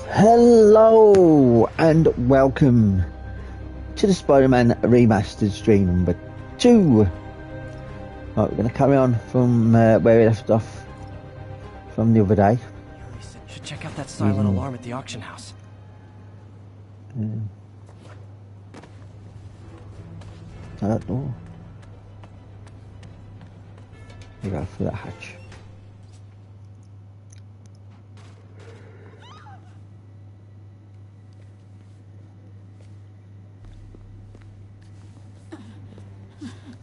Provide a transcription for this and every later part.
Hello and welcome to the SpiderMan Remastered stream number 2. Right, we're going to carry on from where we left off from the other day. Should check out that silent alarm at the auction house. That door. We go through that hatch.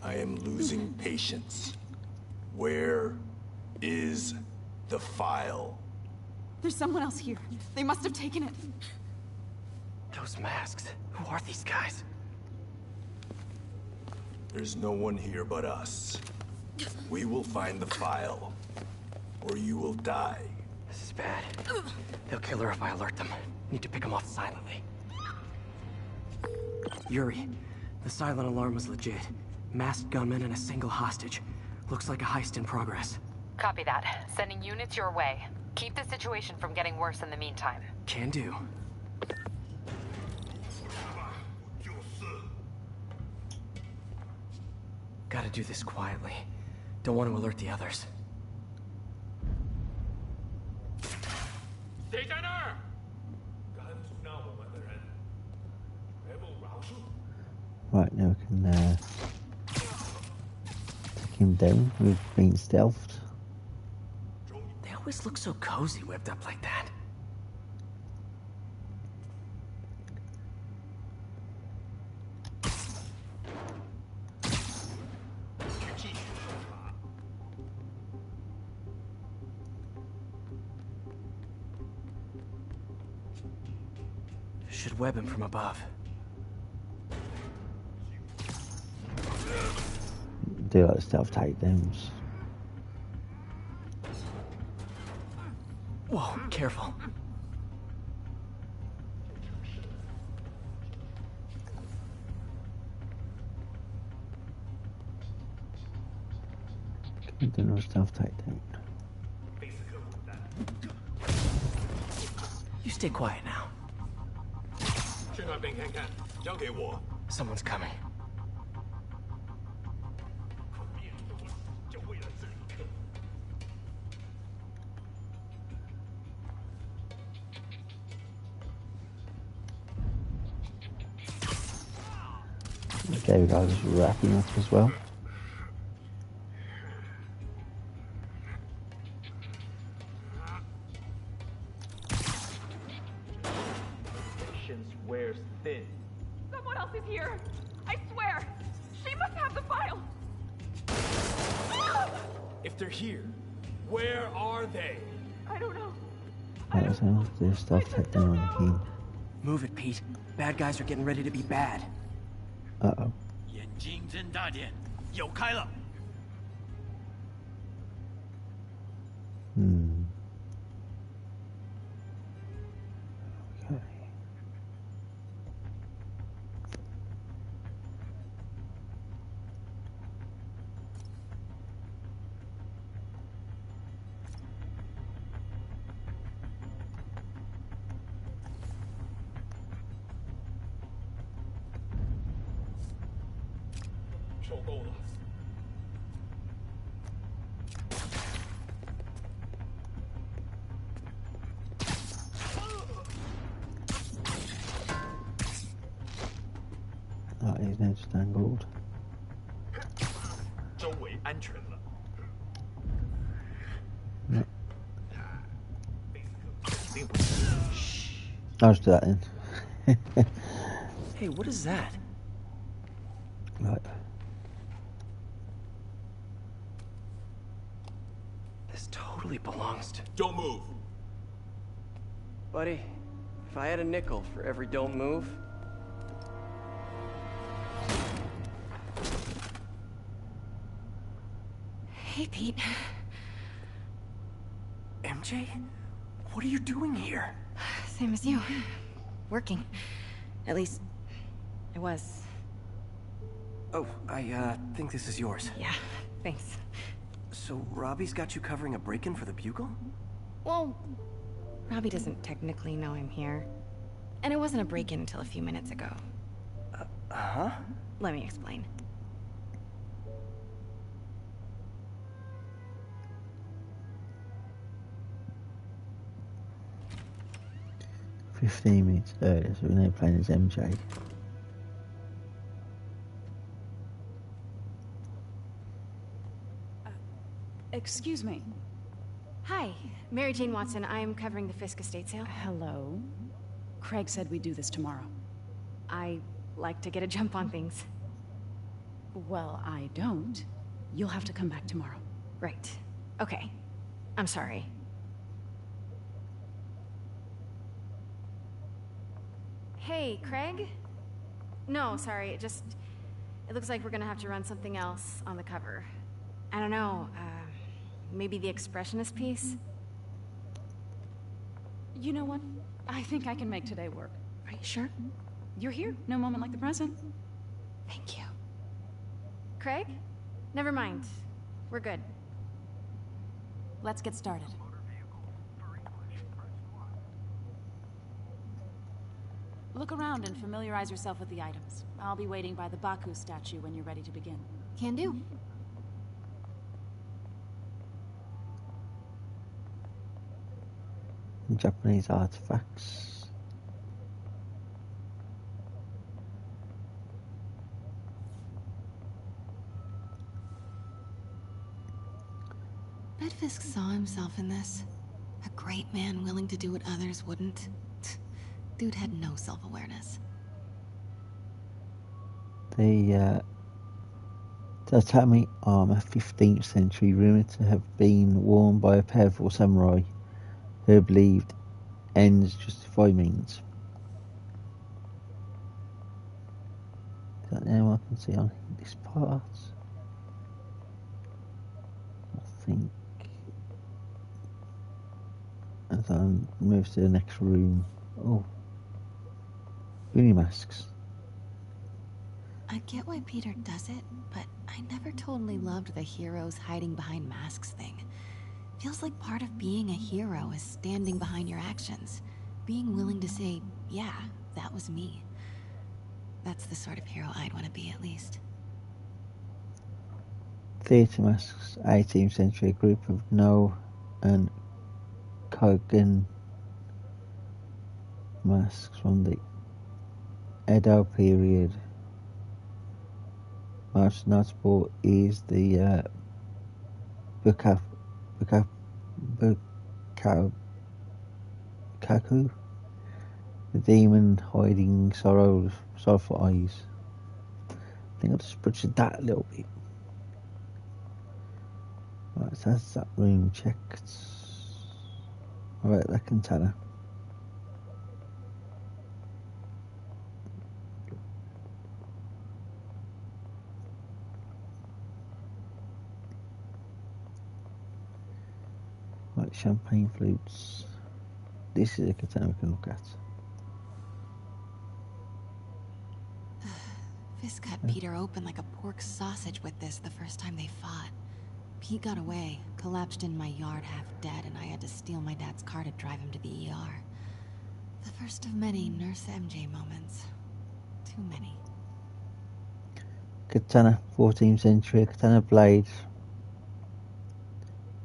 I am losing patience. Where is the file? There's someone else here. They must have taken it. Those masks. Who are these guys? There's no one here but us. We will find the file, or you will die. This is bad. They'll kill her if I alert them. Need to pick them off silently. Yuri, the silent alarm was legit. Masked gunmen and a single hostage. Looks like a heist in progress. Copy that. Sending units your way. Keep the situation from getting worse in the meantime. Can do. Gotta do this quietly. Don't want to alert the others. Right, now we can take him down. We've been stealthed. They always look so cozy whipped up like that. Should web him from above. Do like stealth takedowns. Whoa, careful. Do no stealth takedown. You stay quiet now. Someone's coming. Okay, we got just wrapping up as well. Patience wears thin. Someone else is here. I swear. She must have the file. If they're here, where are they? I don't know. That was how the stealth takedown on him. Move it, Pete. Bad guys are getting ready to be bad. Uh-oh. 眼睛睁大点，有开了。 Hmm. Okay. Oh, he's now just angled. 周围安全了。 No. I'll just do that then. Hey, what is that? Right. This totally belongs to... Don't move. Buddy, if I had a nickel for every don't move... Hey, Pete. MJ? What are you doing here? Same as you. Working. At least, I was. Oh, I think this is yours. Yeah, thanks. So, Robbie's got you covering a break-in for the Bugle? Well, Robbie doesn't technically know I'm here. And it wasn't a break-in until a few minutes ago. Huh? Let me explain. 15 minutes earlier, so we're now playing as MJ. Excuse me. Hi, Mary Jane Watson. I'm covering the Fisk estate sale. Hello. Craig said we'd do this tomorrow. I like to get a jump on things. Well, I don't. You'll have to come back tomorrow. Right. Okay. I'm sorry. Hey, Craig? No, sorry, it looks like we're gonna have to run something else on the cover. I don't know, maybe the expressionist piece? You know what? I think I can make today work. Are you sure? You're here. No moment like the present. Thank you. Craig? Never mind. We're good. Let's get started. Look around and familiarize yourself with the items. I'll be waiting by the Baku statue when you're ready to begin. Can do. Japanese artifacts. Bet Fisk saw himself in this. A great man willing to do what others wouldn't. Dude had no self-awareness. The tatami armor, 15th century, rumoured to have been worn by a powerful samurai who believed ends justify means. Is that now I can see on this part? I think. As I move to the next room. Oh. Boonie masks. I get why Peter does it, but I never totally loved the heroes hiding behind masks thing. Feels like part of being a hero is standing behind your actions. Being willing to say, yeah, that was me. That's the sort of hero I'd want to be, at least. Theatre masks, 18th century, a group of No and Kogen masks from the Edo period. Most notable is the Bukaku, the demon hiding sorrowful eyes. I think I just butchered that a little bit. Right, so that's that room checked. Alright, that container. Right, champagne flutes. This is a container we can look at. Fisk cut Peter open like a pork sausage with this the first time they fought. Pete got away, collapsed in my yard half dead, and I had to steal my dad's car to drive him to the ER. The first of many Nurse MJ moments. Too many. Katana, 14th century, katana blade.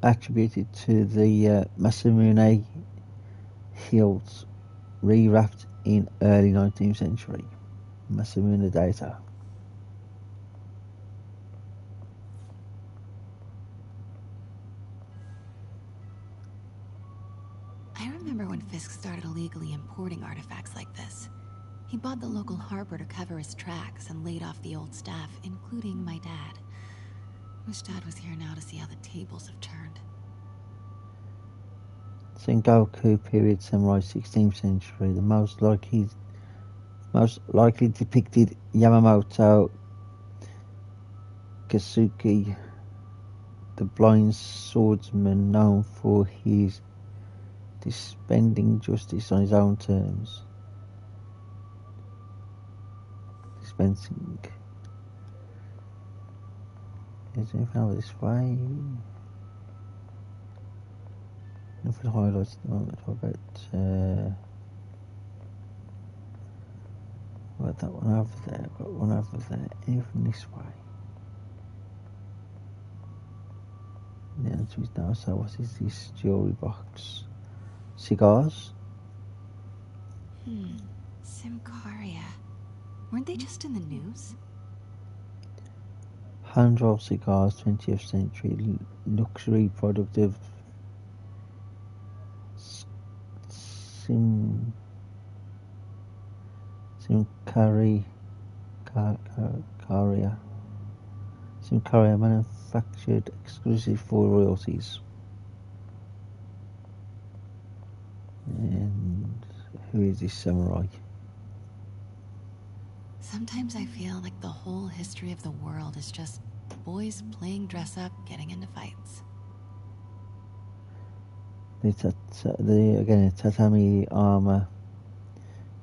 Attributed to the Masamune hilts, rewrapped in early 19th century. Masamune data. I remember when Fisk started illegally importing artifacts like this. He bought the local harbor to cover his tracks and laid off the old staff, including my dad. Wish Dad was here now to see how the tables have turned. Sengoku period samurai 16th century. The most likely depicted Yamamoto Kasuki, the blind swordsman known for his dispensing justice on his own terms. Dispensing. Is anything over this way? Nothing highlights at the moment. What about that one over there? I've got one over there. Anything this way? The answer is no. So what is this jewelry box? Cigars? Simcaria. Weren't they just in the news? Hand-rolled cigars, 20th century luxury product of Simcaria manufactured exclusive for royalties. And who is this samurai? Sometimes I feel like the whole history of the world is just boys playing dress-up, getting into fights. The tatami armor,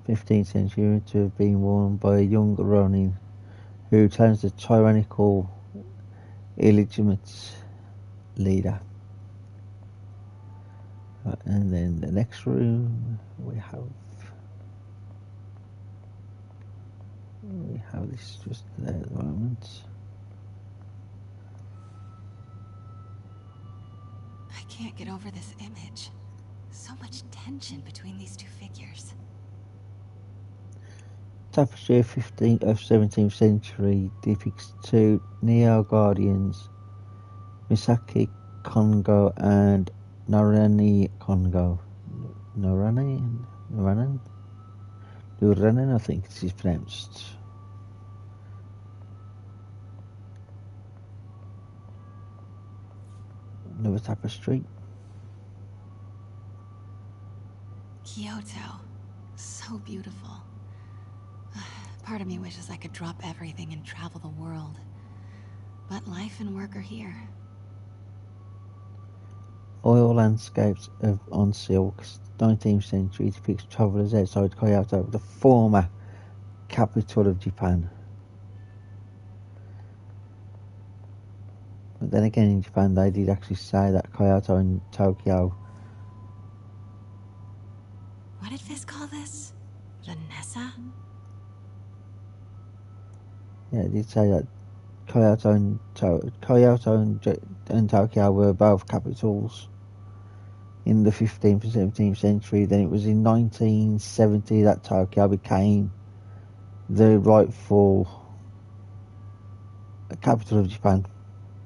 15th century, to have been worn by a young Ronin who turns the tyrannical, illegitimate leader. And then the next room we have this just there at the moment. I can't get over this image. So much tension between these two figures. Tapestry of 17th century depicts two neo-guardians, Misaki Kongo and Narani Kongo. Nuranen, I think it is pronounced. Another tapestry. Kyoto. So beautiful. Part of me wishes I could drop everything and travel the world. But life and work are here. Oil landscapes on silks, 19th century, depicts travellers outside Kyoto, the former capital of Japan. But then again, in Japan, they did actually say that Kyoto and Tokyo. What did Fizz call this? Vanessa? Yeah, they did say that Kyoto and Tokyo were both capitals in the 15th and 17th century. Then it was in 1970 that Tokyo became the rightful capital of Japan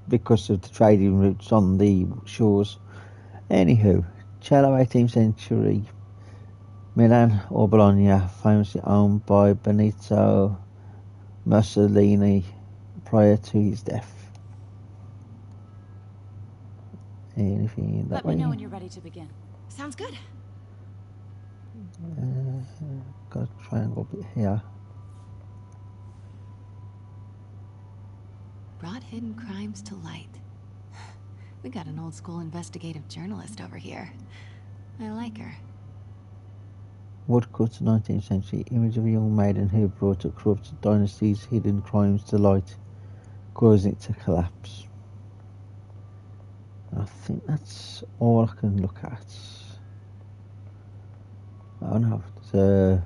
because of the trading routes on the shores. Anywho, Cello 18th century, Milan or Bologna, famously owned by Benito Mussolini prior to his death. Anything that way? Let me know when you're ready to begin. Sounds good. Got a triangle bit here. Brought hidden crimes to light. We got an old school investigative journalist over here. I like her. Woodcut, 19th century, image of a young maiden who brought a corrupt dynasty's hidden crimes to light, causing it to collapse. I think that's all I can look at. Oh no, it's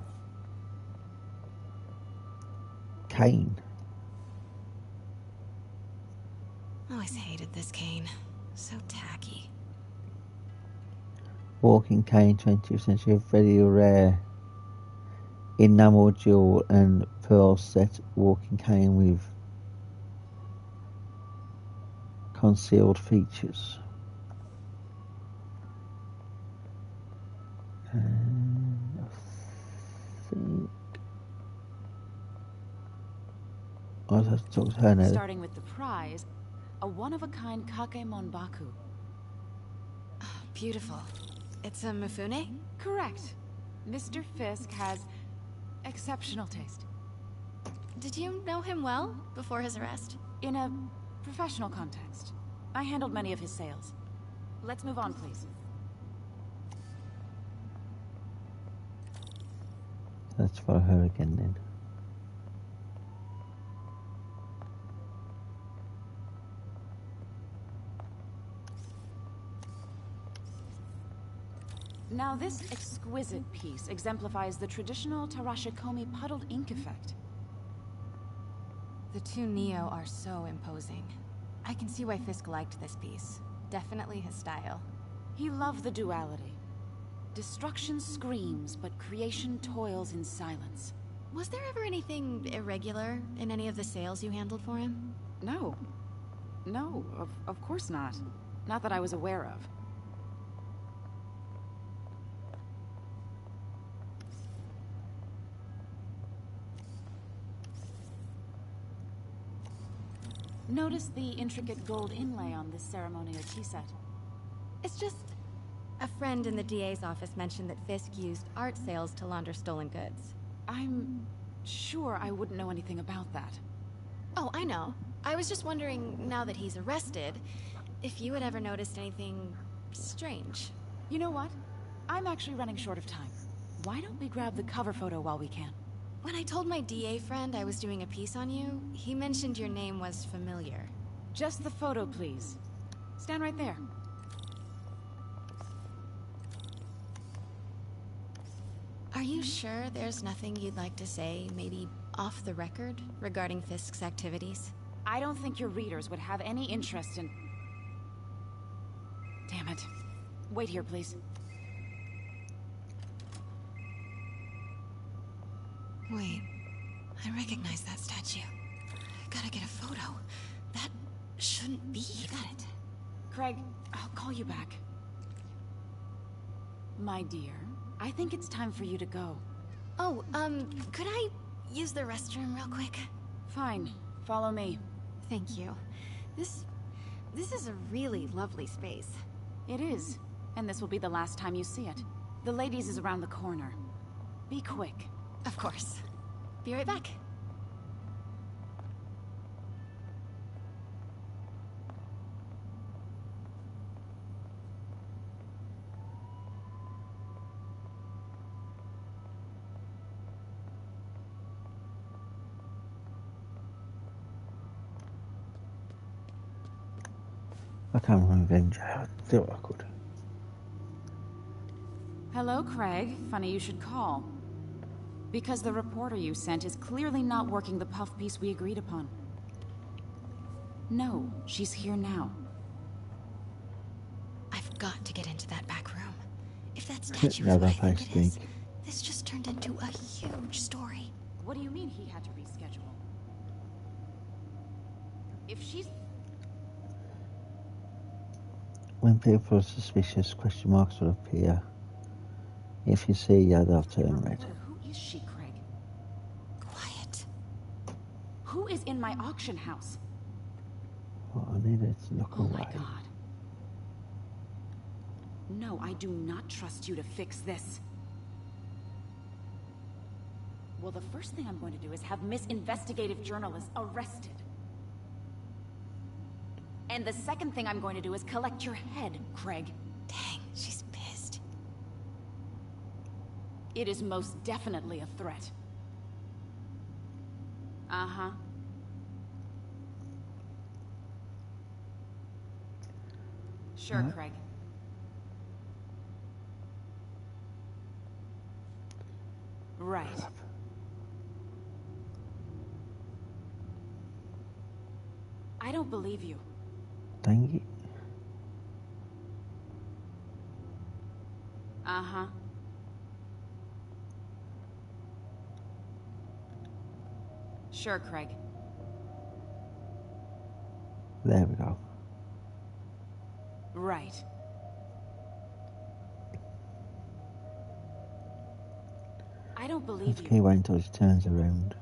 cane. Always hated this cane. So tacky. Walking cane, 20th century, a very rare enamel jewel and pearl set walking cane with concealed features. And I think I'll have to talk to her now. Starting with the prize, a one-of-a-kind Kakemon Baku. Beautiful. It's a Mifune? Correct. Mr. Fisk has exceptional taste. Did you know him well before his arrest? In a professional context. I handled many of his sales. Let's move on, please. Let's follow her again then. Now this exquisite piece exemplifies the traditional Tarashikomi puddled ink effect. The two Neo are so imposing. I can see why Fisk liked this piece. Definitely his style. He loved the duality. Destruction screams, but creation toils in silence. Was there ever anything irregular in any of the sales you handled for him? No. No, of course not. Not that I was aware of. Notice the intricate gold inlay on this ceremonial tea set. It's just... a friend in the DA's office mentioned that Fisk used art sales to launder stolen goods. I'm sure I wouldn't know anything about that. Oh, I know. I was just wondering, now that he's arrested, if you had ever noticed anything strange. You know what? I'm actually running short of time. Why don't we grab the cover photo while we can? When I told my DA friend I was doing a piece on you, he mentioned your name was familiar. Just the photo, please. Stand right there. Are you sure there's nothing you'd like to say, maybe off the record, regarding Fisk's activities? I don't think your readers would have any interest in... Damn it. Wait here, please. Wait, I recognize that statue. Gotta get a photo. That shouldn't be. Got it. Craig, I'll call you back. My dear, I think it's time for you to go. Oh, could I use the restroom real quick? Fine. Follow me. Thank you. This is a really lovely space. It is. And this will be the last time you see it. The ladies is around the corner. Be quick. Of course. Be right back. I can't remember in jail. I thought I could. Hello, Craig. Funny you should call. Because the reporter you sent is clearly not working the puff piece we agreed upon. No, she's here now. I've got to get into that back room. If that statue is Yeah, what I that think place it is, stink. this just turned into a huge story. What do you mean he had to reschedule? If she's... When people are suspicious, question marks will appear. If you see yeah, they'll turn red. Who is she, Craig? Quiet. Who is in my auction house? Well, I needed to look Oh away. my god. No, I do not trust you to fix this. Well, the first thing I'm going to do is have Miss Investigative Journalist arrested. And the second thing I'm going to do is collect your head, Craig. Dang, she's pissed. It is most definitely a threat. Uh-huh. Sure, Craig. Right. I don't believe you. Dang it. Uh-huh. Sure, Craig. There we go. Right. I don't believe Let's you. keep waiting until she turns around.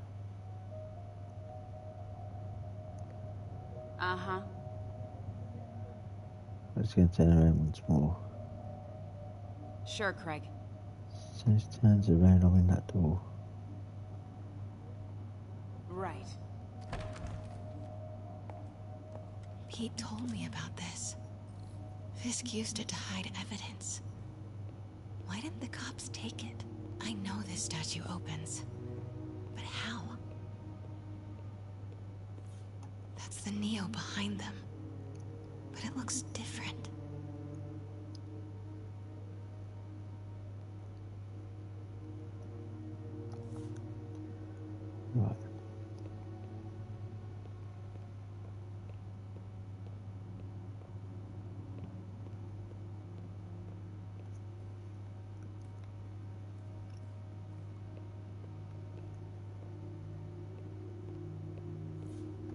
Uh-huh. I'm just going to turn around once more. Sure, Craig. So it turns around, I'm in that door. Right. Pete told me about this. Fisk used it to hide evidence. Why didn't the cops take it? I know this statue opens. But how? That's the Neo behind them. But it looks different. Right.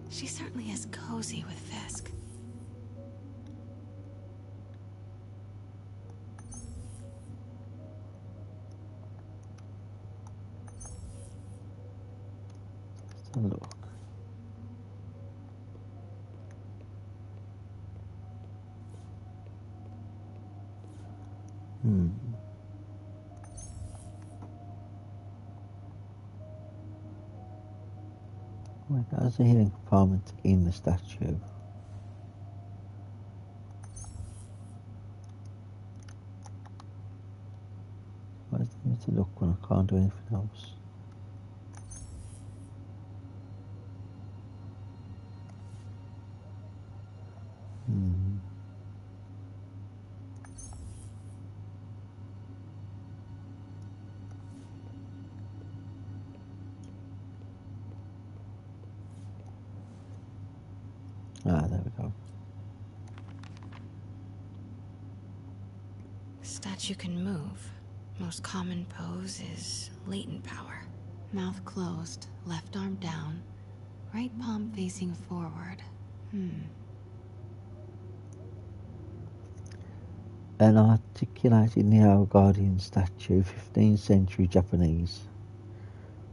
She certainly is cozy with Fisk. Let's have a look. Wait, there's a hidden compartment in the statue. Why does it need to look when I can't do anything else? Ah, there we go. The statue can move. Most common pose is latent power. Mouth closed, left arm down, right palm facing forward. An articulated Neo Guardian statue, 15th century Japanese.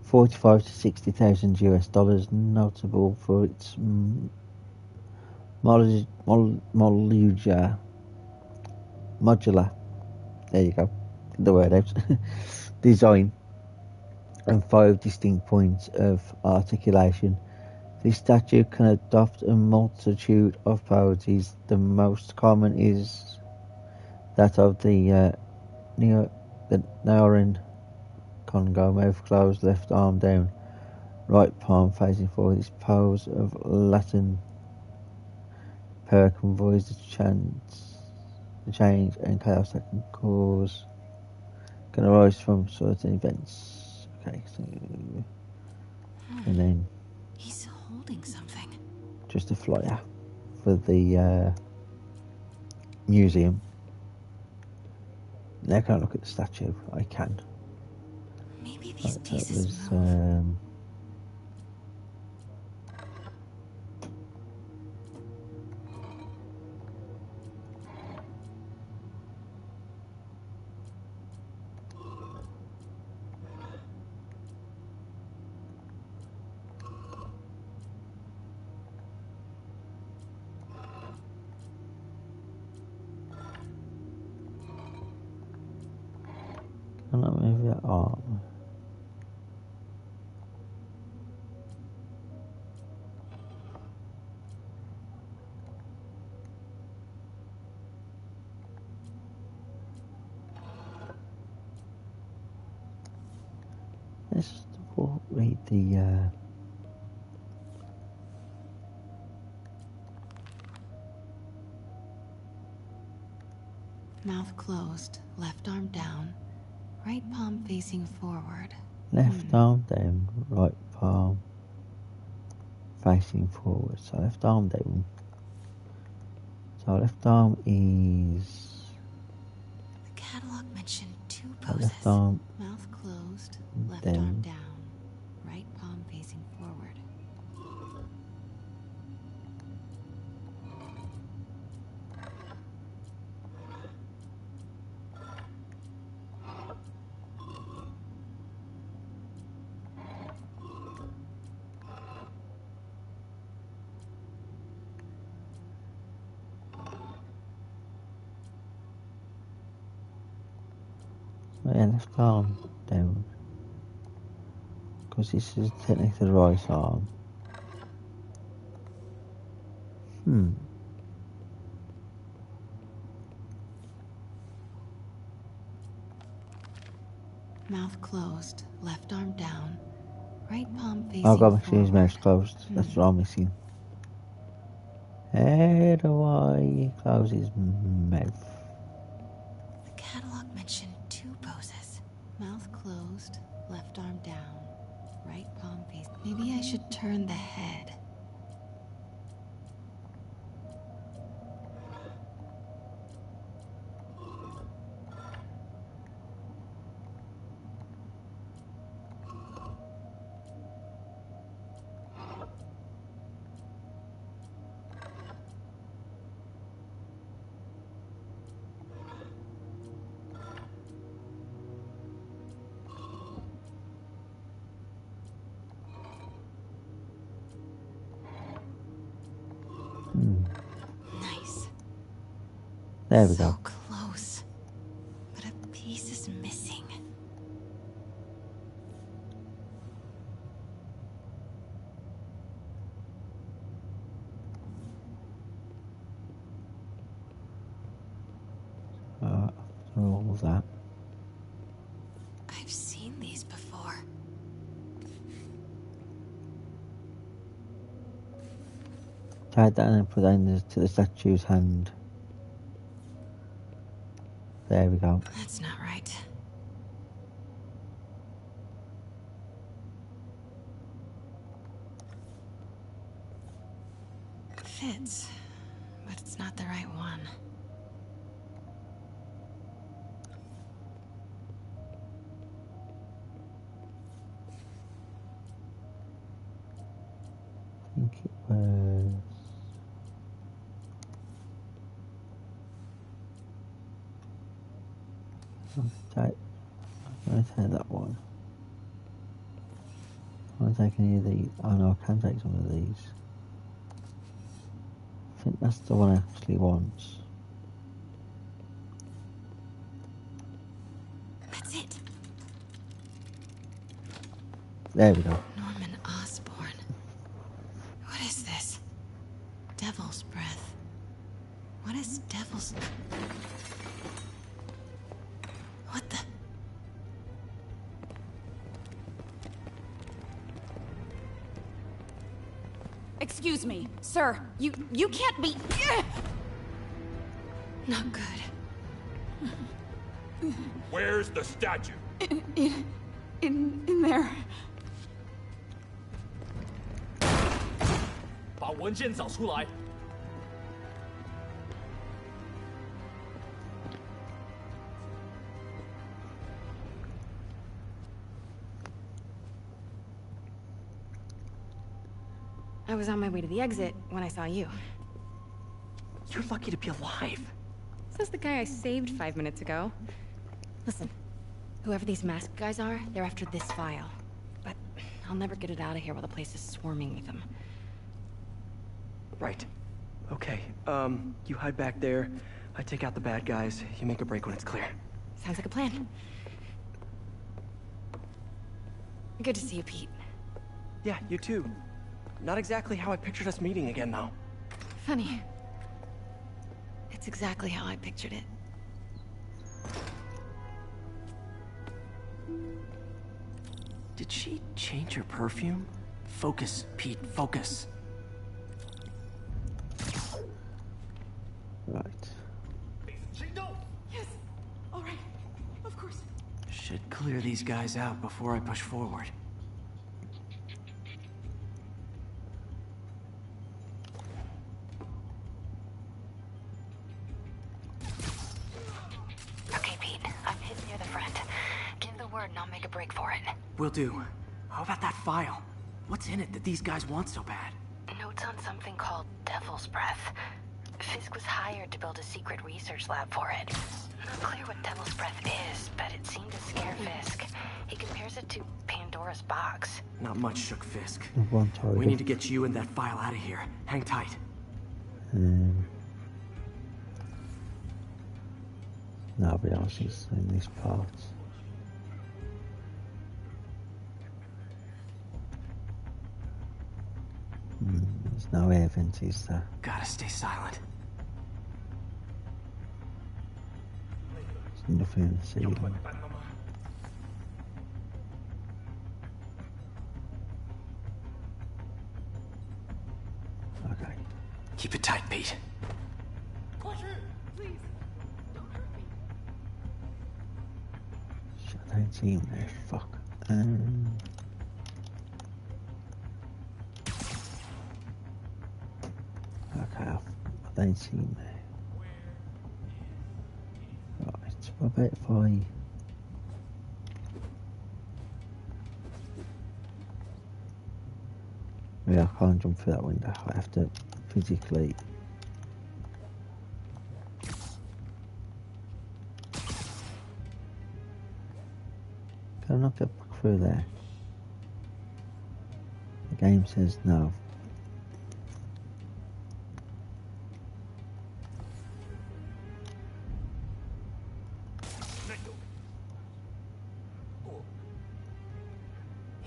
45 to 60,000 US dollars, notable for its modular, there you go, get the word out, design, and 5 distinct points of articulation. This statue can adopt a multitude of poses. The most common is that of the Naorin Congo, mouth closed, left arm down, right palm facing forward. This pose of Latin power convoys the change and chaos that can arise from certain events. Okay, so and then He's holding something. just a flyer for the museum. Now can I look at the statue? I can. Maybe these That pieces was move. can I move that arm? Let's just read the Mouth closed, left arm down, right palm facing forward. left arm down, right palm facing forward. So left arm down. So left arm is The catalog mentioned 2 poses. left arm Mouth closed, left down. arm down, right palm facing forward. Yeah, left arm down. Because this is technically the right arm. Mouth closed, left arm down, right palm facing I've got to make sure his forward. mouth's closed. That's what I'm missing. How do I close his mouth? The catalog mentioned 2 poses. Mouth closed, left arm down, right palm face. Maybe I should turn the head. Nice. There we So go. close. But a piece is missing. After all that. I've seen these before. Tie that and put that into the statue's hand. There we go. That's not right. Fits, but it's not the right one. I think it was... I'm going to take that one. I won't take any of these. Oh no, I can take some of these. I think that's the one I actually want. That's it. There we go. Norman Osborn. What is this? Devil's breath. What is devil's... What the... Excuse me, sir. You can't be... Not good. Where's the statue? In there. 把文件找出来。 I was on my way to the exit when I saw you. You're lucky to be alive. Says the guy I saved 5 minutes ago. Listen, whoever these masked guys are, they're after this file. But I'll never get it out of here while the place is swarming with them. Right. Okay, you hide back there. I take out the bad guys. You make a break when it's clear. Sounds like a plan. Good to see you, Pete. Yeah, you too. Not exactly how I pictured us meeting again, though. Funny. It's exactly how I pictured it. Did she change her perfume? Focus, Pete, focus. Right. Yes. All right. Of course. Should clear these guys out before I push forward. Okay, Pete. I'm hidden near the front. Give the word and I'll make a break for it. Will do. How about that file? What's in it that these guys want so bad? Notes on something called Devil's Breath. Fisk was hired to build a secret research lab for it. Not clear what Devil's Breath is, but it seemed to scare Fisk. He compares it to Pandora's box. Not much shook Fisk. One target. We need to get you and that file out of here. Hang tight. Nobody else is in this part. There's no air vents, is there? Gotta stay silent. There's nothing in the ceiling. Okay. Keep it tight, Pete. Please, don't hurt me. Shit, I don't see him there. Fuck. Okay, I don't see him there. Right, what about if I... Yeah, I can't jump through that window. I have to physically... Can I not get back through there? The game says no.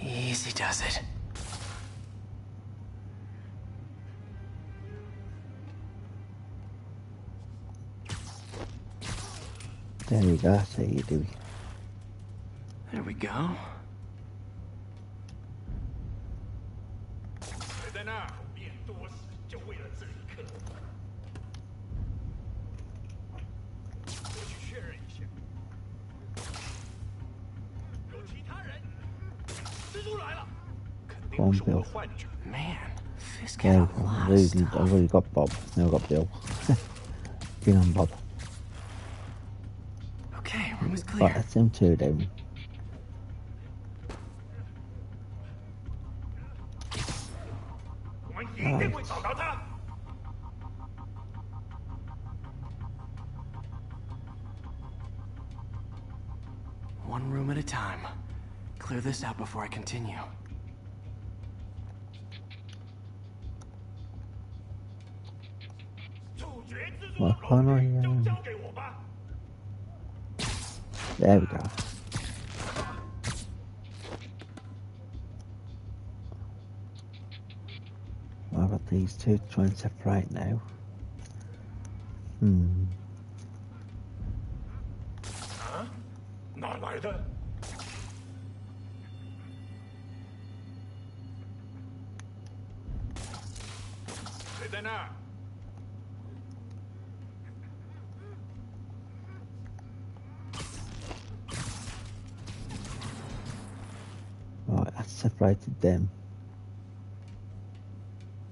Easy does it. There we go, that's how you do it. There we go. 谁在那儿？别多事，就为了这一刻。我去确认一下。有其他人。蜘蛛来了，肯定不是我坏的局。 Man, Fisk Yeah, had a lot of I've stuff. already got Bob. Now I've got Bill. Bill and Bob. Okay, room is Right, clear. that's them two down. One room at a time. Clear this out before I continue. What can I, There we go. I've got these two to try and separate now. 哪来的？谁在那儿？ Right, that's separated them.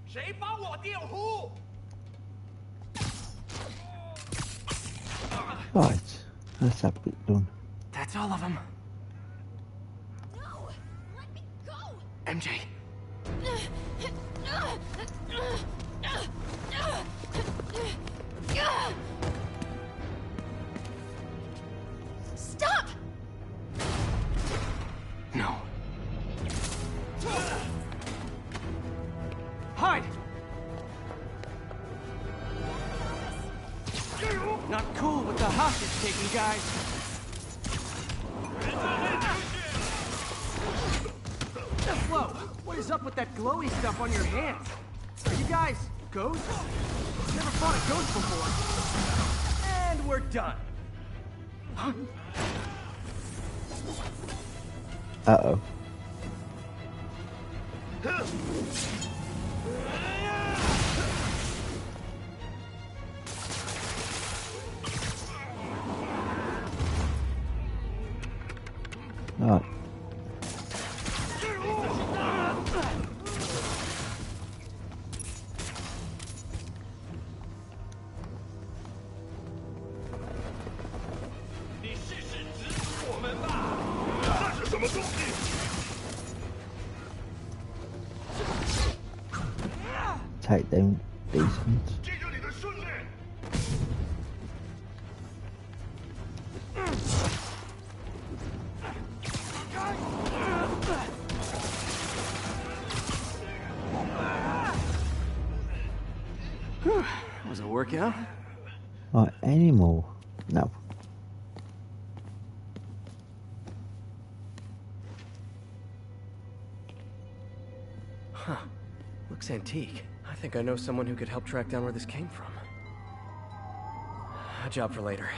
谁帮我电呼？ Right, that's that bit done. That's all of them. No! Let me go! MJ, Stop! no. Hide! Not cool with the hostage taking, guys. Whoa, what is up with that glowy stuff on your hands? Are you guys ghosts? Never fought a ghost before. And we're done. Huh? Uh-oh. Right. Take them decent. Was it a workout? Right, any more? No. Huh. Looks antique. I think I know someone who could help track down where this came from. A job for later.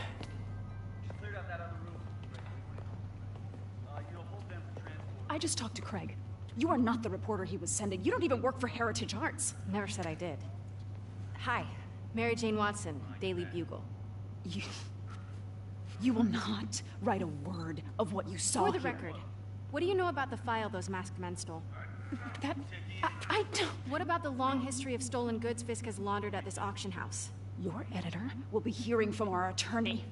I just talked to Craig. You are not the reporter he was sending. You don't even work for Heritage Arts. Never said I did. Hi, Mary Jane Watson, Daily Bugle. You will not write a word of what you saw For the here. record, what do you know about the file those masked men stole? I don't... What about the long history of stolen goods Fisk has laundered at this auction house? Your editor will be hearing from our attorney.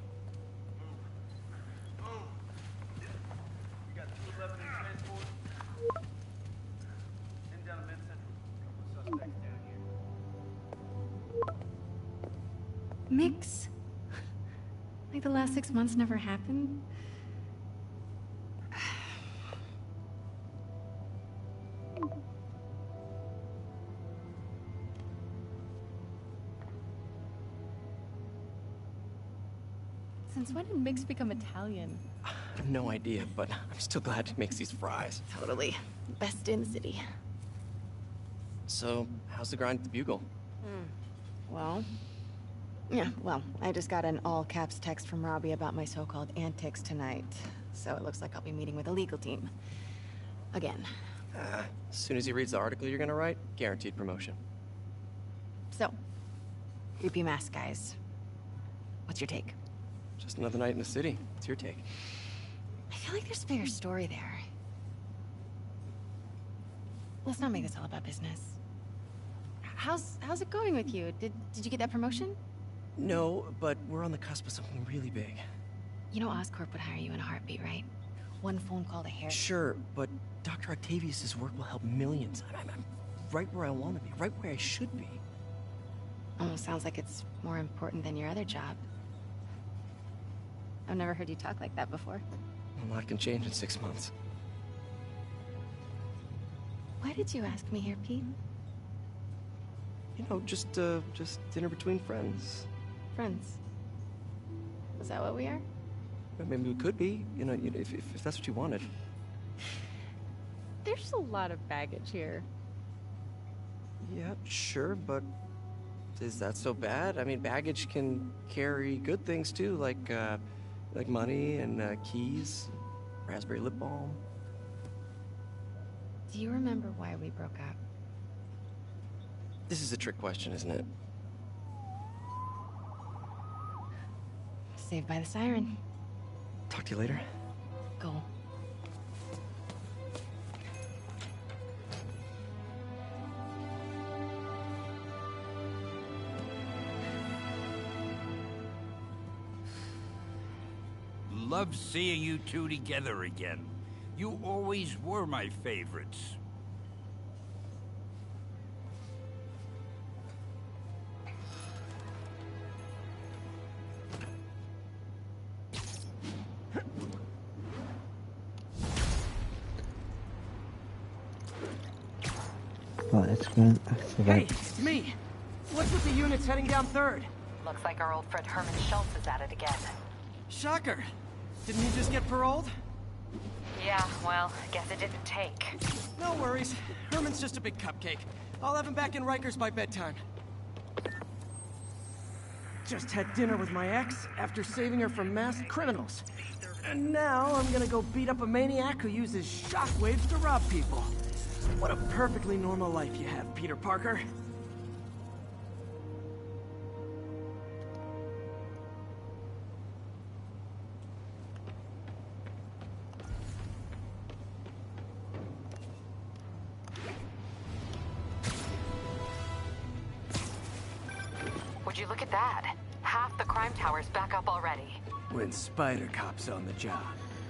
Mix? Like the last 6 months never happened? Since when did Mix become Italian? I have no idea, but I'm still glad he makes these fries. Totally. Best in the city. So, how's the grind at the Bugle? Well... well, I just got an all-caps text from Robbie about my so-called antics tonight. So it looks like I'll be meeting with the legal team. Again. As soon as he reads the article you're gonna write, guaranteed promotion. So, creepy mask guys. What's your take? Just another night in the city. What's your take? I feel like there's a bigger story there. Let's not make this all about business. How's it going with you? Did you get that promotion? No, but we're on the cusp of something really big. You know Oscorp would hire you in a heartbeat, right? One phone call to Harry. Sure, but Dr. Octavius' work will help millions. I'm right where I want to be, right where I should be. Almost sounds like it's more important than your other job. I've never heard you talk like that before. A lot can change in 6 months. Why did you ask me here, Pete? You know, just dinner between friends. Friends. Is that what we are? Maybe we could be, you know, if that's what you wanted. There's a lot of baggage here. Yeah, sure, but is that so bad? I mean, baggage can carry good things too, like money and keys, raspberry lip balm. Do you remember why we broke up? This is a trick question, isn't it? Saved by the siren. Talk to you later. Go. Love seeing you two together again. You always were my favorites. Right, let's go and activate. Hey, it's me. What's with the units heading down third? Looks like our old friend Herman Schultz is at it again. Shocker. Didn't he just get paroled? Yeah, well, guess it didn't take. No worries. Herman's just a big cupcake. I'll have him back in Rikers by bedtime. Just had dinner with my ex after saving her from masked criminals. And now I'm gonna go beat up a maniac who uses shockwaves to rob people. What a perfectly normal life you have, Peter Parker. Would you look at that? Half the crime tower's back up already. When Spider Cop's on the job,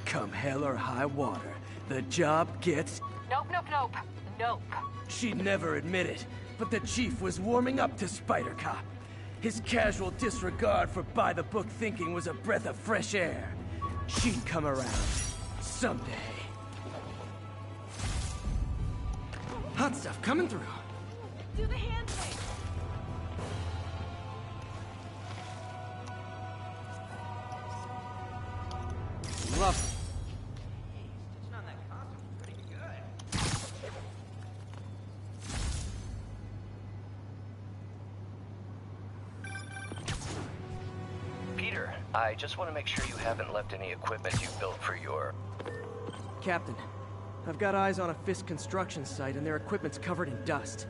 come hell or high water, the job gets... Nope, nope, nope. Nope. She'd never admit it, but the Chief was warming up to Spider Cop. His casual disregard for by-the-book thinking was a breath of fresh air. She'd come around. Someday. Hot stuff coming through. Do the hand thing. Love it. I just want to make sure you haven't left any equipment you built for your... Captain, I've got eyes on a Fisk construction site and their equipment's covered in dust.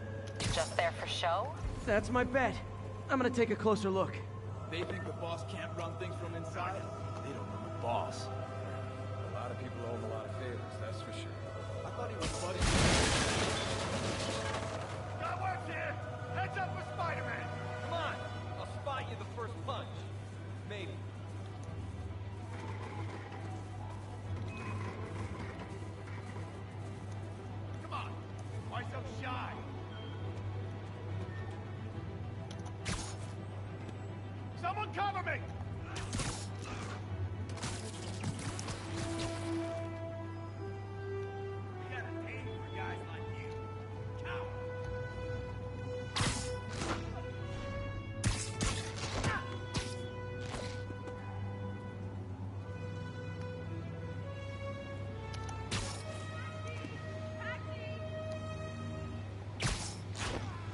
Just there for show? That's my bet. I'm gonna take a closer look. They think the boss can't run things from inside? They don't know the boss. A lot of people owe him a lot of favors, that's for sure. I thought he was buddy. Got work here! Heads up for SpiderMan! Come on! I'll spot you the first punch. Maybe. Come on! Why so shy? Someone cover me! We got a team for guys like you. Coward.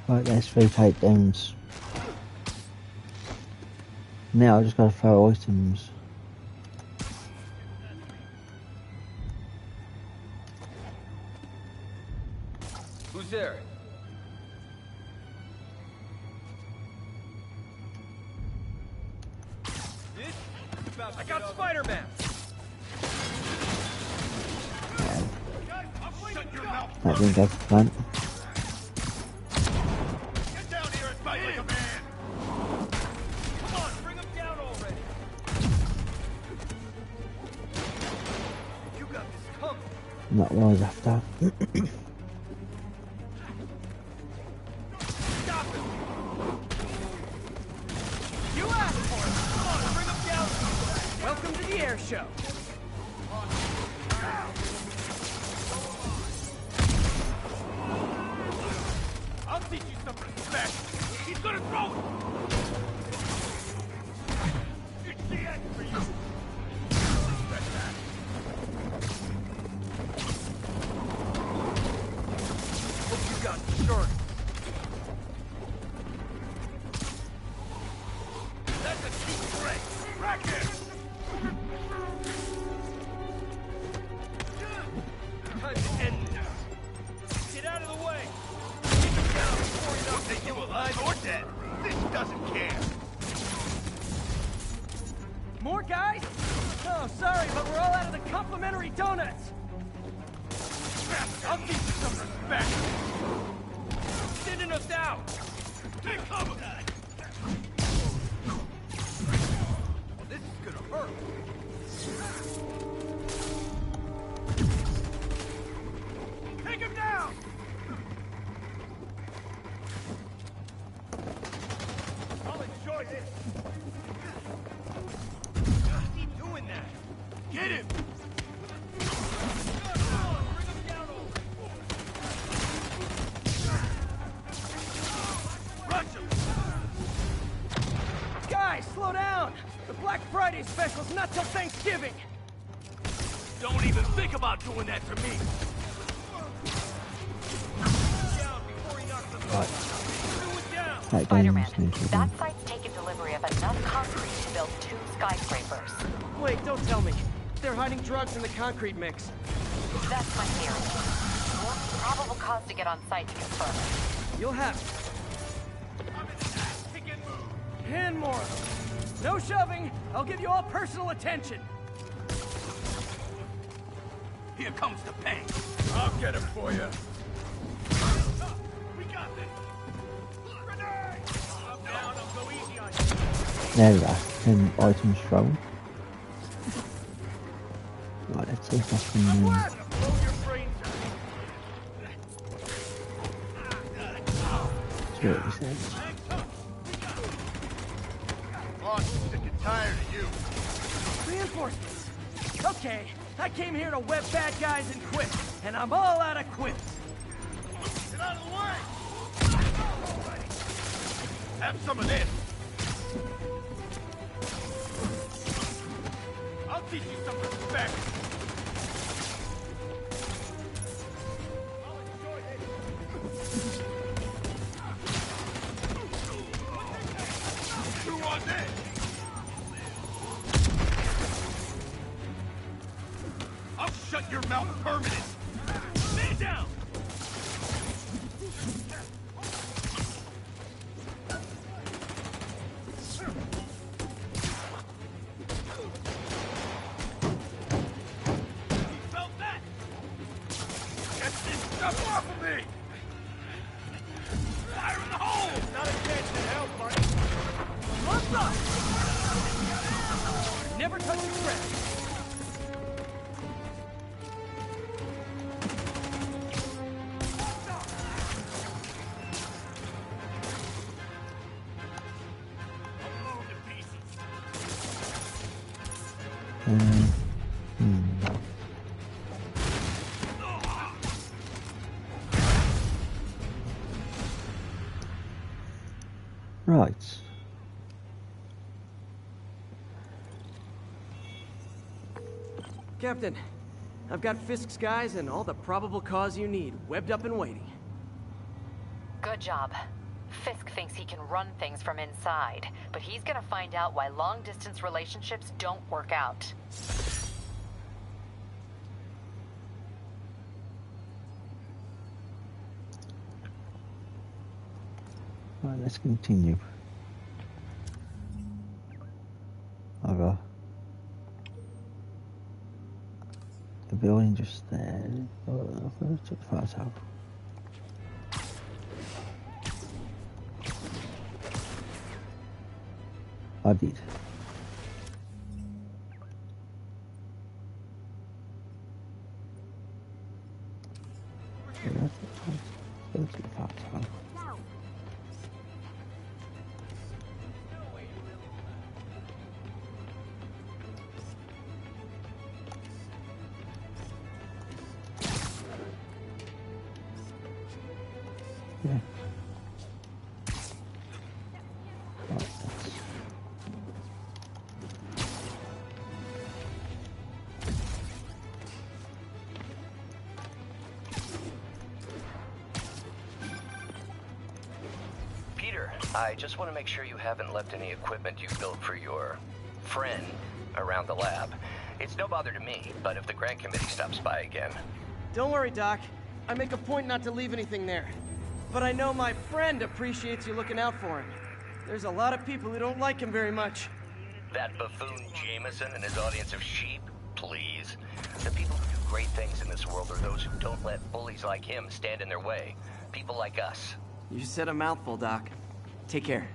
Right, there's 3 takedowns. Now I just gotta throw items. Who's there? I got SpiderMan! That didn't go for front. Get down here and fight like a man! Come on, bring him down already! You got this coming! Not what I was after. Stop him! You asked for it! Come on, bring him down! Welcome to the air show. I'll teach you some respect! He's gonna throw it! It's the end for you! Respect that. Hope you got insurance. That's a cheap break! Rack it! Time to end this. Get out of the way! Keep him down before he knocks take you alive or dead. This doesn't care. More guys? Oh, sorry, but we're all out of the complimentary donuts. I'll teach you some respect. Sending us out. Take cover. Well, this is gonna hurt. Take him down. I'll enjoy this. Keep doing that. Get him. Guys, slow down. The Black Friday special's not till Thanksgiving. Don't even think about doing that to me. SpiderMan, that site's taken delivery of enough concrete to build 2 skyscrapers. Wait, don't tell me. They're hiding drugs in the concrete mix. That's my theory. More probable cause to get on site to confirm it. You'll have and more. No shoving. I'll give you all personal attention. Here comes the pain. I'll get him for you. We got this. Grenade! I'm down. I'll go easy on you. There we are. 10 items thrown. Right, let's see if I can Blow your brains out. see what he says. Boss is sick and tired of you. Reinforcements. Okay, I came here to web bad guys and quit, and I'm all out of quits. Get out of the way! Have some of this. I'll teach you some respect. I'll enjoy this. Two on this. Stuff off of me! Fire in the hole! Not a chance to help, buddy. What's up? Never touch a threat. Right. Captain, I've got Fisk's guys and all the probable cause you need, webbed up and waiting. Good job. Fisk thinks he can run things from inside, but he's gonna find out why long-distance relationships don't work out. Right, let's continue. Okay. The building just there. Oh, first took the photo. I did. Yeah. Peter, I just want to make sure you haven't left any equipment you built for your friend around the lab. It's no bother to me, but if the grant committee stops by again... Don't worry, Doc. I make a point not to leave anything there. But I know my friend appreciates you looking out for him. There's a lot of people who don't like him very much. That buffoon Jameson and his audience of sheep? Please. The people who do great things in this world are those who don't let bullies like him stand in their way. People like us. You said a mouthful, Doc. Take care.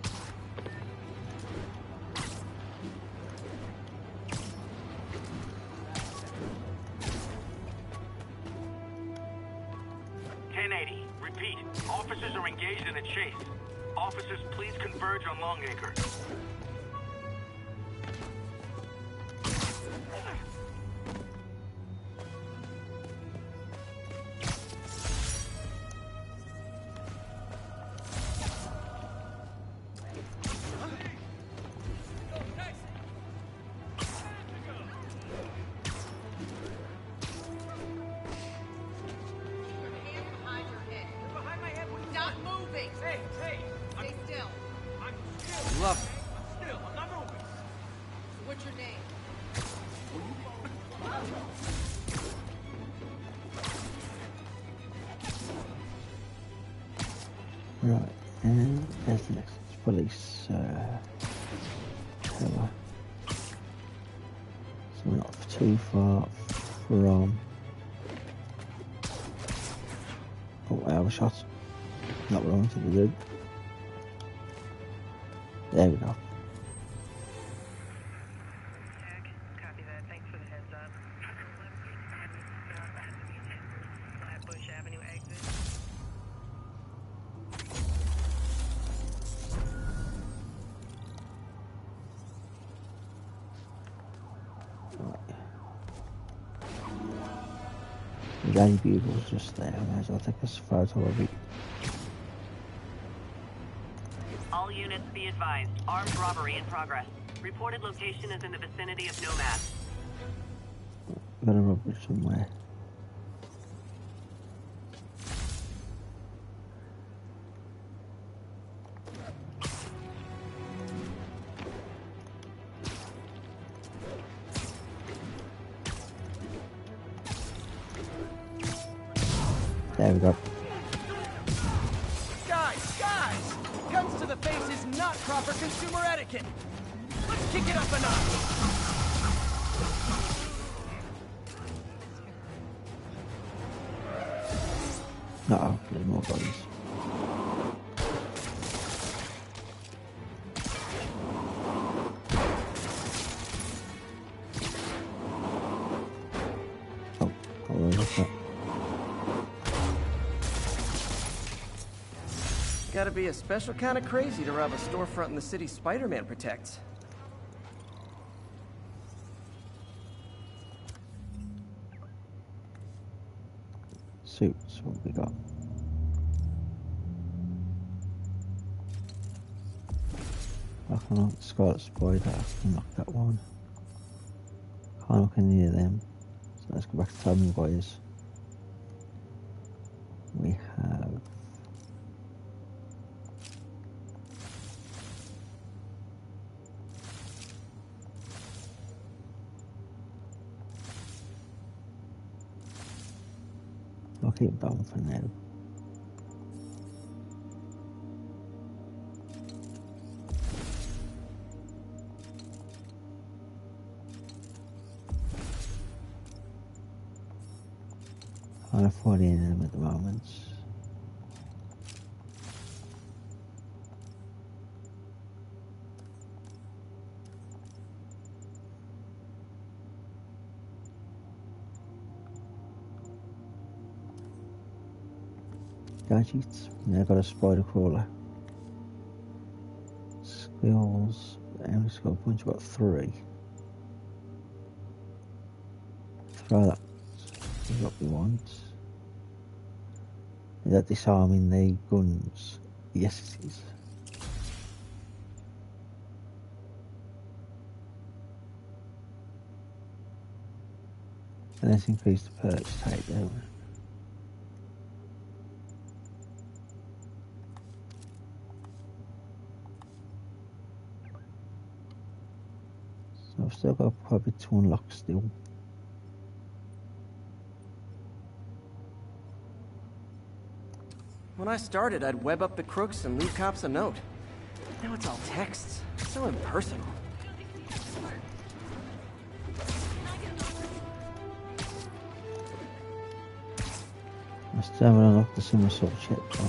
Repeat, officers are engaged in a chase. Officers, please converge on Longacre. Love it. Still, I'm not moving. What's your name? Right, and there's the next police tower. So we're not too far from... Oh, I have a shot. Not what I wanted to do. There we go. Copy that. Thanks for the heads up. Bush Avenue exit. The Daddy Bugle's just there. I might as well take a photo of it. All units be advised. Armed robbery in progress. Reported location is in the vicinity of Nomad. Got a robbery somewhere. There we go. Guys! Guns to the face is not proper consumer etiquette. Let's kick it up a notch. No, there's more bodies. Oh, what's that? Gotta be a special kind of crazy to rob a storefront in the city Spider-Man protects. Suits, what we got? I can look Scarlet Spider, I can lock that one. Can't look any of them. So let's go back to Tommy Boys. We have I'll keep that one for now. Can't afford any of them at the moment. Gadgets. Yeah, I got a spider crawler. Skills. How many skill points? Got 3. Throw that. That's what we want. Is that disarming the guns? Yes, it is. And let's increase the perch takedown. So I've still got quite a bit to unlock still. When I started, I'd web up the crooks and leave cops a note. Now it's all texts. So impersonal. I still haven't unlocked the somersault yet, though.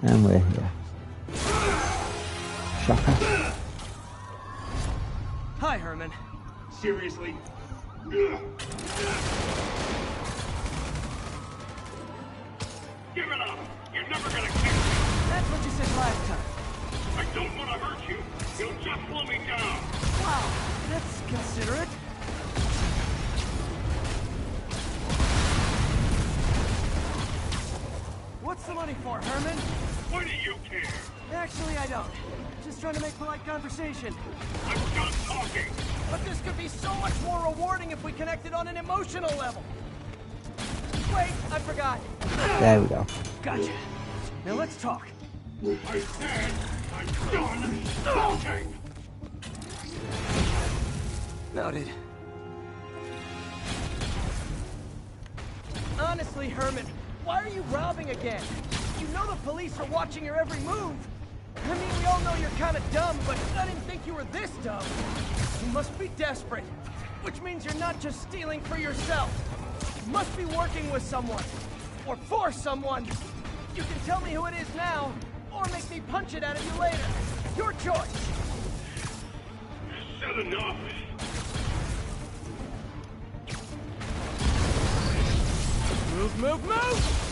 And we're here. Shocker. Hi, Herman. Seriously? Give it up! You're never gonna catch me! That's what you said last time. I don't want to hurt you! You'll just slow me down! Wow, that's considerate. What's the money for, Herman? Why do you care? Actually, I don't. Just trying to make polite conversation. I'm done talking! But this could be so much more rewarding if we connected on an emotional level. Wait, I forgot. There we go. Gotcha. Now let's talk. I said I'm done talking! Noted. Honestly, Herman, why are you robbing again? You know the police are watching your every move. I mean, we all know you're kind of dumb, but I didn't think you were this dumb. You must be desperate, which means you're not just stealing for yourself. You must be working with someone, or for someone. You can tell me who it is now, or make me punch it out of you later. Your choice. had enough. Move, move, move!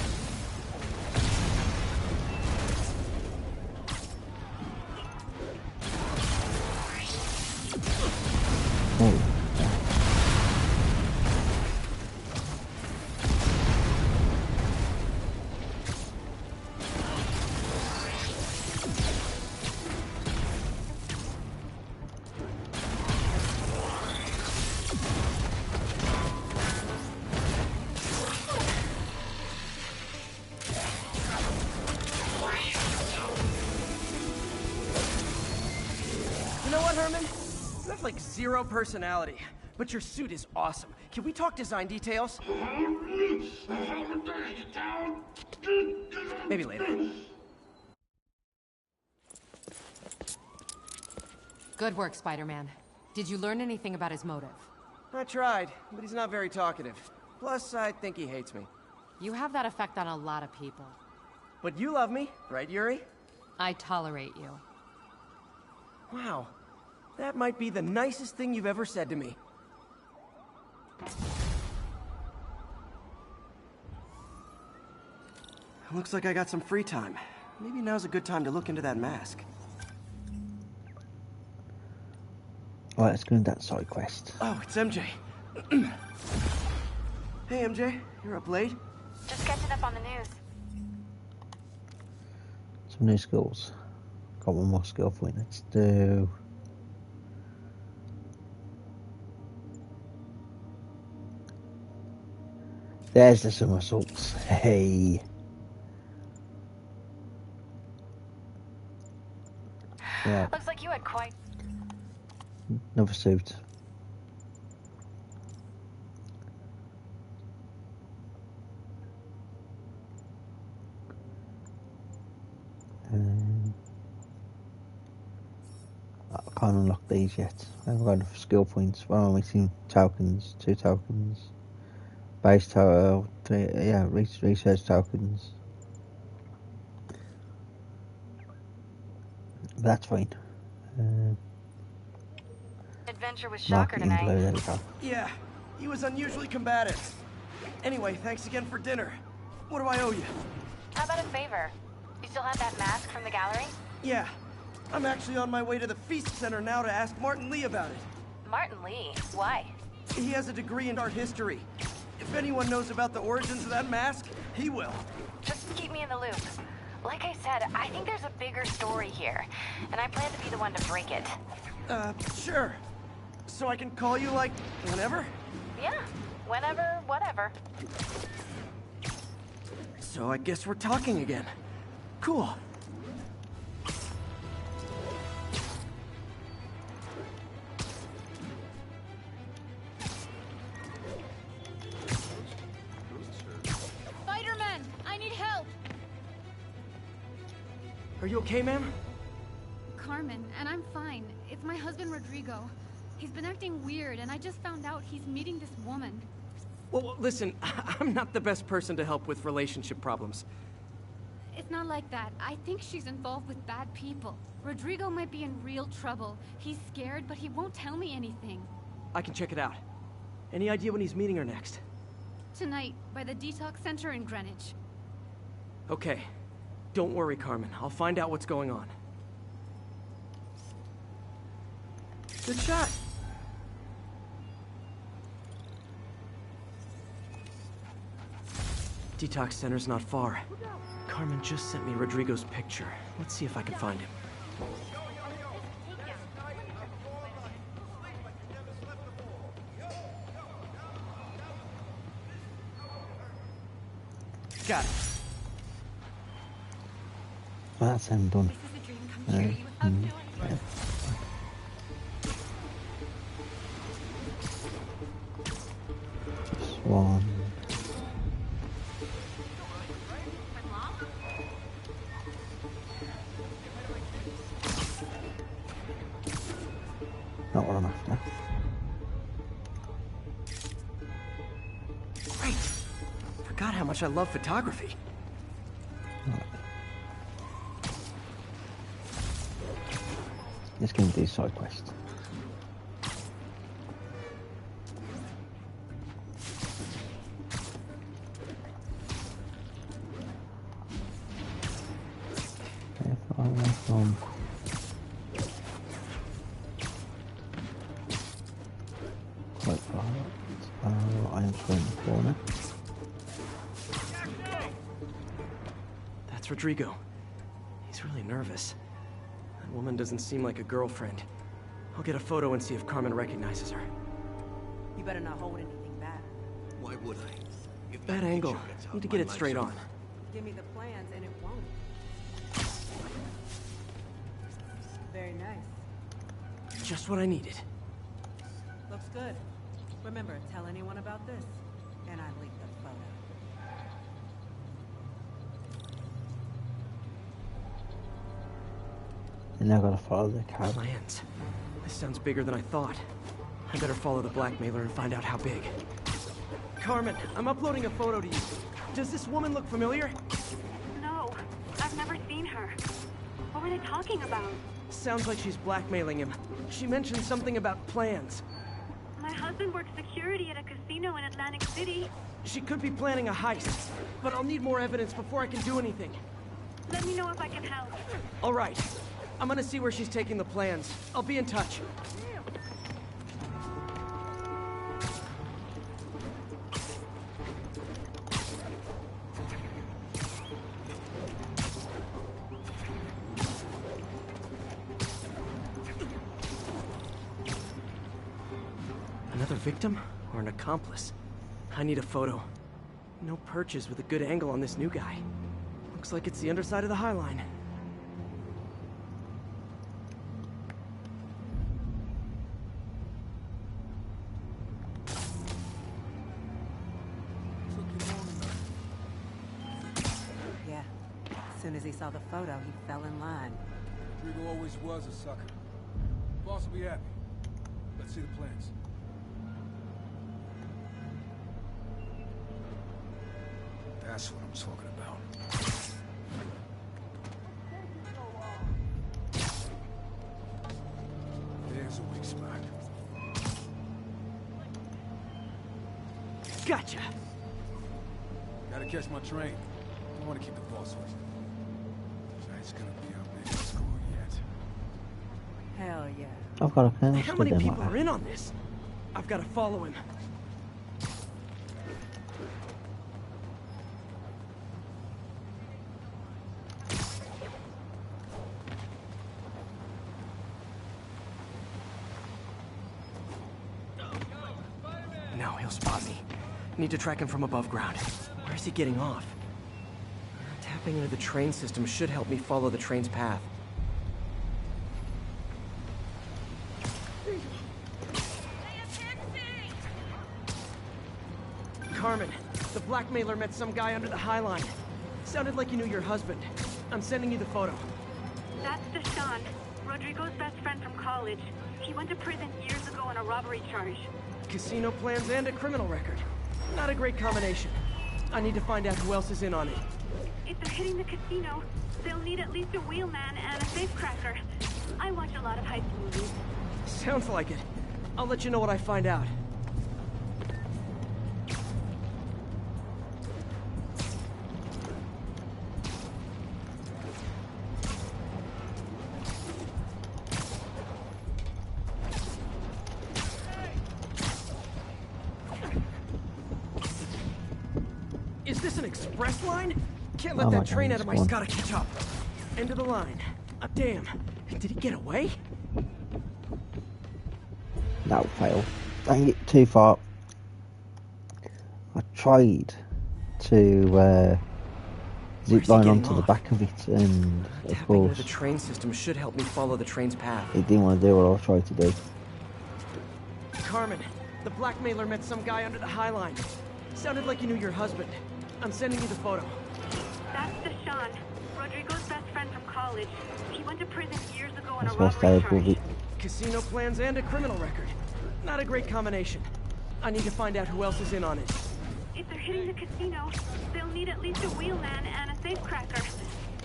Zero personality, but your suit is awesome. Can we talk design details? Maybe later. Good work, Spider-Man. Did you learn anything about his motive? I tried, but he's not very talkative. Plus, I think he hates me. You have that effect on a lot of people. But you love me, right, Yuri? I tolerate you. Wow. That might be the nicest thing you've ever said to me. Looks like I got some free time. Maybe now's a good time to look into that mask. Alright, let's go into that side quest. Oh, it's MJ. Hey, MJ. You're up late? Just catching up on the news. Some new skills. Got one more skill point. Let's do... There's the somersaults. Hey. Yeah. Looks like you had quite... Another suit. I can't unlock these yet. I haven't got enough skill points. Well, I'm missing tokens. 2 tokens. Base tower, yeah, research tokens. That's fine. Adventure with Shocker tonight. Blue, there we go. Yeah, he was unusually combative. Anyway, thanks again for dinner. What do I owe you? How about a favor? You still have that mask from the gallery? Yeah. I'm actually on my way to the Feast Center now to ask Martin Lee about it. Martin Lee? Why? He has a degree in art history. If anyone knows about the origins of that mask, he will. Just keep me in the loop. Like I said, I think there's a bigger story here, and I plan to be the one to break it. Sure. So I can call you, like, whenever? Yeah, whenever, whatever. So I guess we're talking again. Cool. Spider-Man, I need help! Are you okay, ma'am? Carmen, and I'm fine. It's my husband, Rodrigo. He's been acting weird, and I just found out he's meeting this woman. Well, listen, I'm not the best person to help with relationship problems. It's not like that. I think she's involved with bad people. Rodrigo might be in real trouble. He's scared, but he won't tell me anything. I can check it out. Any idea when he's meeting her next? Tonight, by the detox center in Greenwich. Okay. Don't worry, Carmen. I'll find out what's going on. Good shot. Detox center's not far. Carmen just sent me Rodrigo's picture. Let's see if I can find him. Got it. Well, that's him done. Swan. Not what I'm after. Great. Forgot how much I love photography. Let's go and do side quest. Quite far. I am straight in the corner. That's Rodrigo. He's really nervous. That woman doesn't seem like a girlfriend. I'll get a photo and see if Carmen recognizes her. You better not hold anything back. Why would I? Bad angle. Need to get it straight on. Give me the plans and it won't. Very nice. Just what I needed. Looks good. Remember, tell anyone about this, and I leak the photo. And I gotta follow the cab. Plans. This sounds bigger than I thought. I better follow the blackmailer and find out how big. Carmen, I'm uploading a photo to you. Does this woman look familiar? No, I've never seen her. What were they talking about? Sounds like she's blackmailing him. She mentioned something about plans. My husband works security at a casino in Atlantic City. She could be planning a heist, but I'll need more evidence before I can do anything. Let me know if I can help. All right. I'm gonna see where she's taking the plans. I'll be in touch. Another victim or an accomplice? I need a photo. No perches with a good angle on this new guy. Looks like it's the underside of the High Line. Yeah. As soon as he saw the photo, he fell in line. Rodrigo always was a sucker. Boss will be happy. Let's see the plans. That's what I'm talking about. There's a weak spot. Gotcha! Gotta catch my train. Don't want to keep the boss with you. Tonight's gonna be our biggest score yet. Hell yeah. I've got a pen. How many people are in on this? I've got to follow him. Now he'll spot me. Need to track him from above ground. Where is he getting off? Tapping into the train system should help me follow the train's path. Carmen, the blackmailer met some guy under the High Line. Sounded like you knew your husband. I'm sending you the photo. That's Deshaun, Rodrigo's best friend from college. He went to prison years ago on a robbery charge. Casino plans and a criminal record. Not a great combination. I need to find out who else is in on it. If they're hitting the casino, they'll need at least a wheelman and a safecracker. I watch a lot of heist movies. Sounds like it. I'll let you know what I find out. Is this an express line? Can't let that train out of my... Gotta catch up. End of the line. Damn. Did he get away? That failed. Dang it, too far. I tried to zip line onto the back of it, and of course the train system should help me follow the train's path. It didn't want to do what I was trying to do. Carmen, the blackmailer met some guy under the High Line. Sounded like you knew your husband. I'm sending you the photo. That's Deshaun, Rodrigo's best friend from college. He went to prison years ago on a That's robbery charge. Casino plans and a criminal record. Not a great combination. I need to find out who else is in on it. If they're hitting the casino, they'll need at least a wheelman and a safecracker.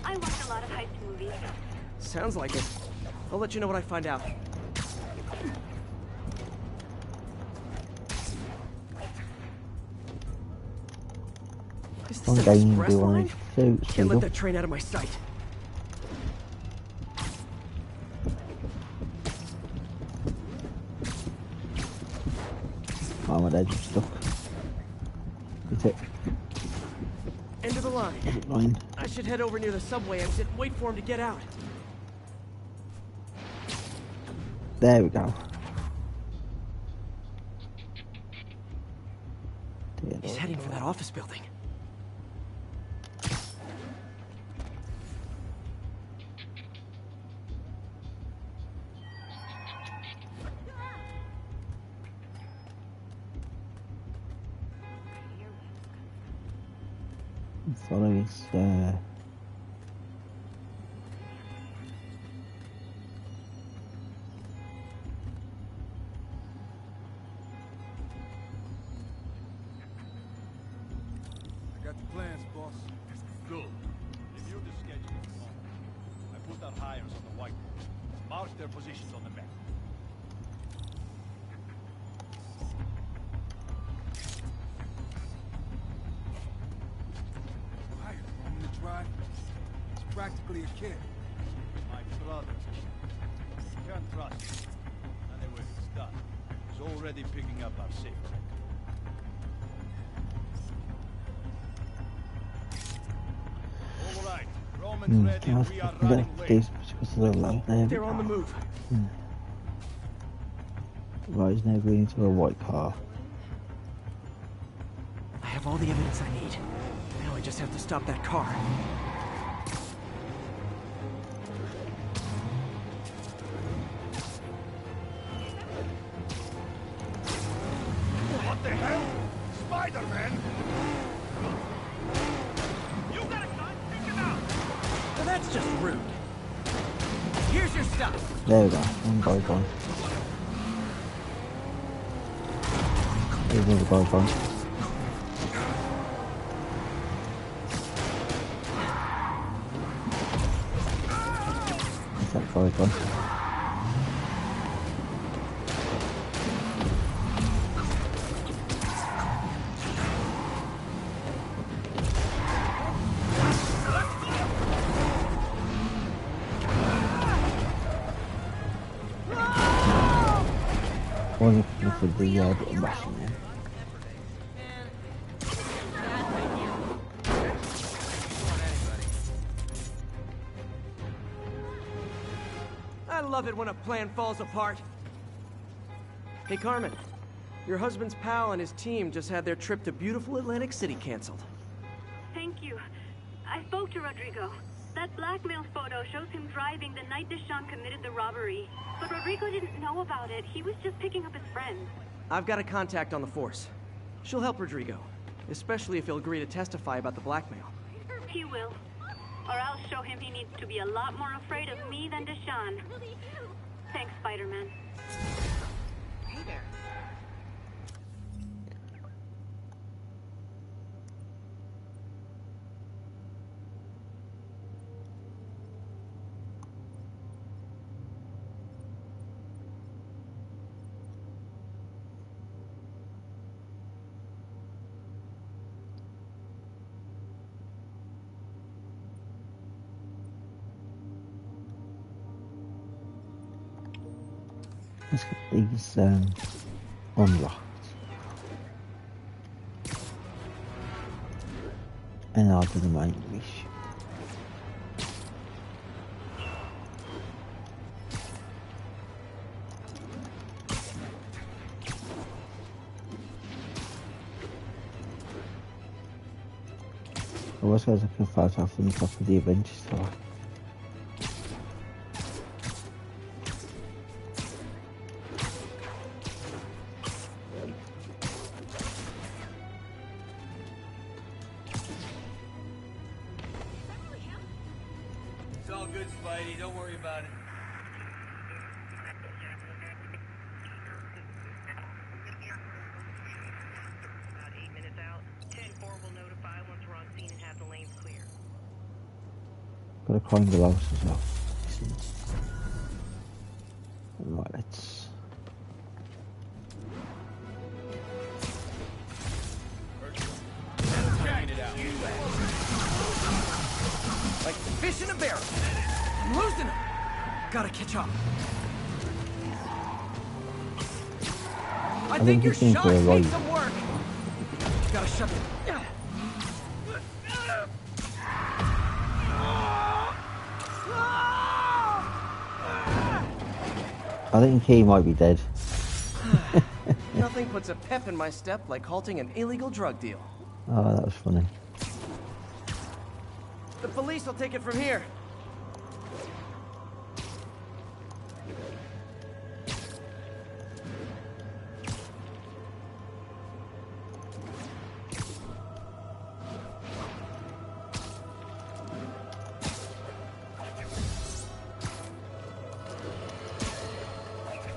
I watch a lot of heist movies. Sounds like it. I'll let you know what I find out. Is this an express line? Can't let that train out of my sight. Oh, my legs are stuck. Hit it. End of the line. Line. I should head over near the subway exit and wait for him to get out. There we go. He's heading for that office building. Follow his I got the plans, boss. Good. Review the schedule. I put out hires on the whiteboard. Mark their positions on the map. Hire on the drive. It's practically a kid. My brother. You can't trust him. Anyway, it's done. He's already picking up our safe record. All right. Roman's ready. We are running late. They're on the move. Right, he's now going into a white car. I have all the evidence I need. Now I just have to stop that car. What the hell? SpiderMan! You got a gun? Take him out! Well, that's just rude. Here's your stuff. There we go. One guy gone. There's another guy gone. There's that guy gone. One for the embassy. I love it when a plan falls apart. Hey, Carmen. Your husband's pal and his team just had their trip to beautiful Atlantic City canceled. Thank you. I spoke to Rodrigo. That blackmail photo shows him driving the night Deshawn committed the robbery. But Rodrigo didn't know about it. He was just picking up his friends. I've got a contact on the force. She'll help Rodrigo, especially if he'll agree to testify about the blackmail. He will. Or I'll show him he needs to be a lot more afraid of me than Deshawn. Thanks, Spider-Man. Hey there. Let's get these unlocked. And I'll do the main mission. I was looking for photo from the top of the adventure store. It's all good, Spidey. Don't worry about it. About 8 minutes out. 10-4 will notify once we're on scene and have the lanes clear. Gotta climb the house as well. Right, let's. Like fish in a barrel. I'm losing him. Gotta catch up. I think your he's in for a shots need ride. some work. Gotta shut the... I think he might be dead. Nothing puts a pep in my step like halting an illegal drug deal. Oh, that was funny. The police will take it from here.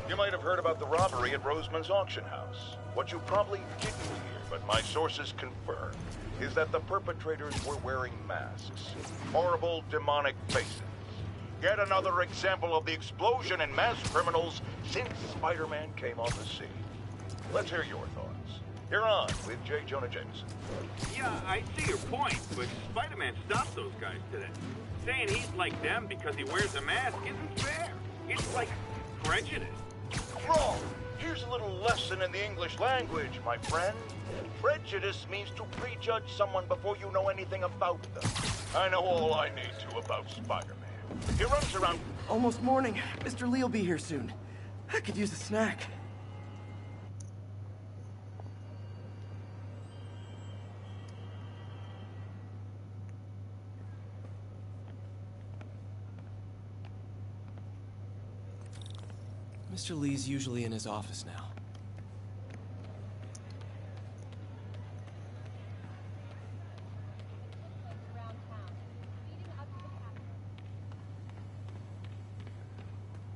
You might have heard about the robbery at Roseman's auction house. What you probably didn't hear, but my sources confirm, is that the perpetrators were wearing masks. Horrible, demonic faces. Yet another example of the explosion in mass criminals since Spider-Man came on the scene. Let's hear your thoughts. You're on with J. Jonah Jameson. Yeah, I see your point, but Spider-Man stopped those guys today. Saying he's like them because he wears a mask isn't fair. It's like prejudice. Wrong. Here's a little lesson in the English language, my friend. Prejudice means to prejudge someone before you know anything about them. I know all I need to about Spider-Man. He runs around... Almost morning. Mr. Lee will be here soon. I could use a snack. Mr. Lee's usually in his office now.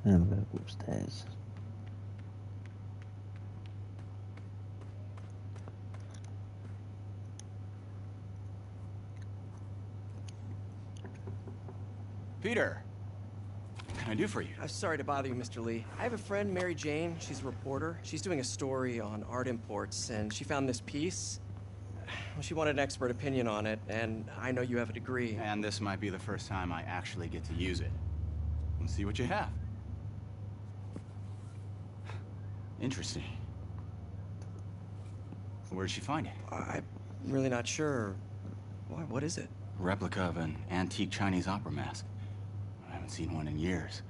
And I'm gonna go upstairs. Peter, what can I do for you? I'm sorry to bother you, Mr. Lee. I have a friend, Mary Jane. She's a reporter. She's doing a story on art imports, and she found this piece. Well, she wanted an expert opinion on it, and I know you have a degree. And this might be the first time I actually get to use it. Let's see what you have. Interesting. Where'd she find it? I'm really not sure. What is it? A replica of an antique Chinese opera mask. I haven't seen one in years.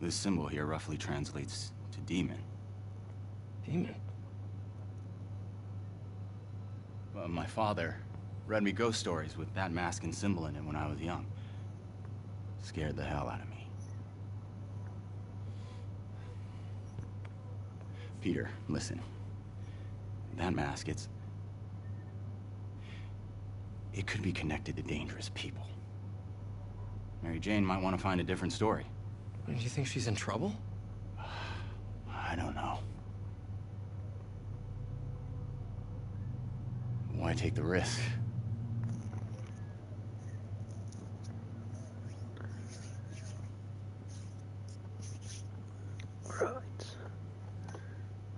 This symbol here roughly translates to demon. Demon? Well, my father read me ghost stories with that mask and symbol in it when I was young. Scared the hell out of me. Peter, listen. That mask, it could be connected to dangerous people. Mary Jane might want to find a different story. Do you think she's in trouble? I don't know. Why take the risk?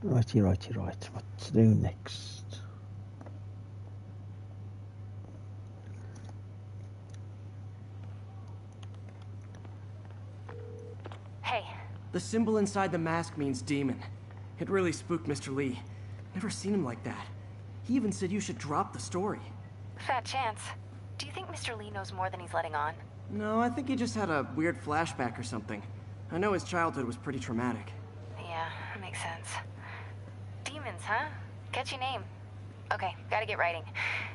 Righty. What to do next? Hey. The symbol inside the mask means demon. It really spooked Mr. Lee. Never seen him like that. He even said you should drop the story. Fat chance. Do you think Mr. Lee knows more than he's letting on? No, I think he just had a weird flashback or something. I know his childhood was pretty traumatic. Yeah, that makes sense. Demons, huh? Catchy name. Okay, gotta get writing.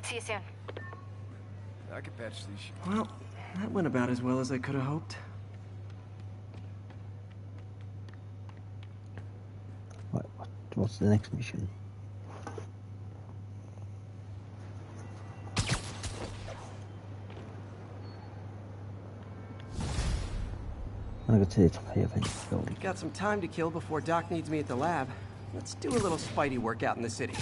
See you soon. I can patch these. Well, that went about as well as I could have hoped. What's the next mission? I'm gonna go to the top here eventually. Got some time to kill before Doc needs me at the lab. Let's do a little Spidey workout in the city.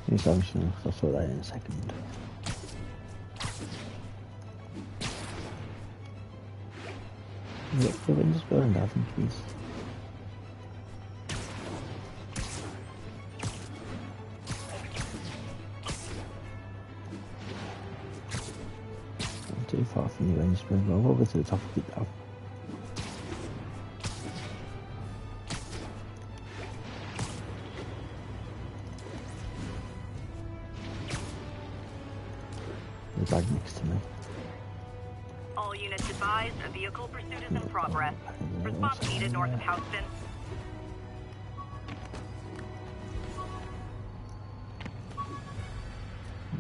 Here's our mission. I'll sort that in a second. The window's going down, please. too far from the end spring. We'll over to the top of it now. The bag next to me. All units advised, a vehicle pursuit is in progress. Response needed north of Houston.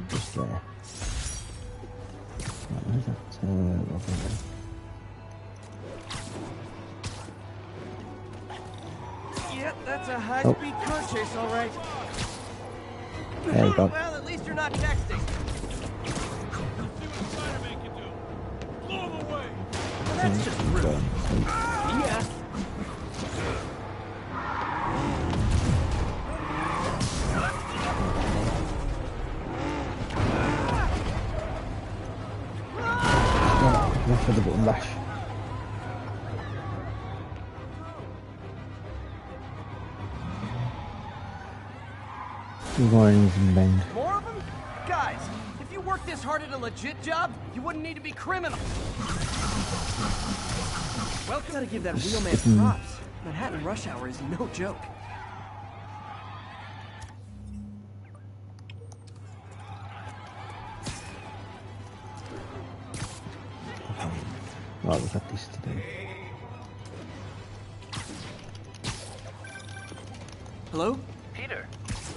Just there. Where's that? Over there. Yep, that's a high-speed car chase, all right. There you go. Well, at least you're not texting. Well, that's just rude. Yeah. Enough for the button bash. Warnings and bend. More of them? Guys, if you worked this hard at a legit job, you wouldn't need to be criminals. Well, gotta give that wheelman props. Manhattan rush hour is no joke. Right, we've got this to do. Hello? Peter,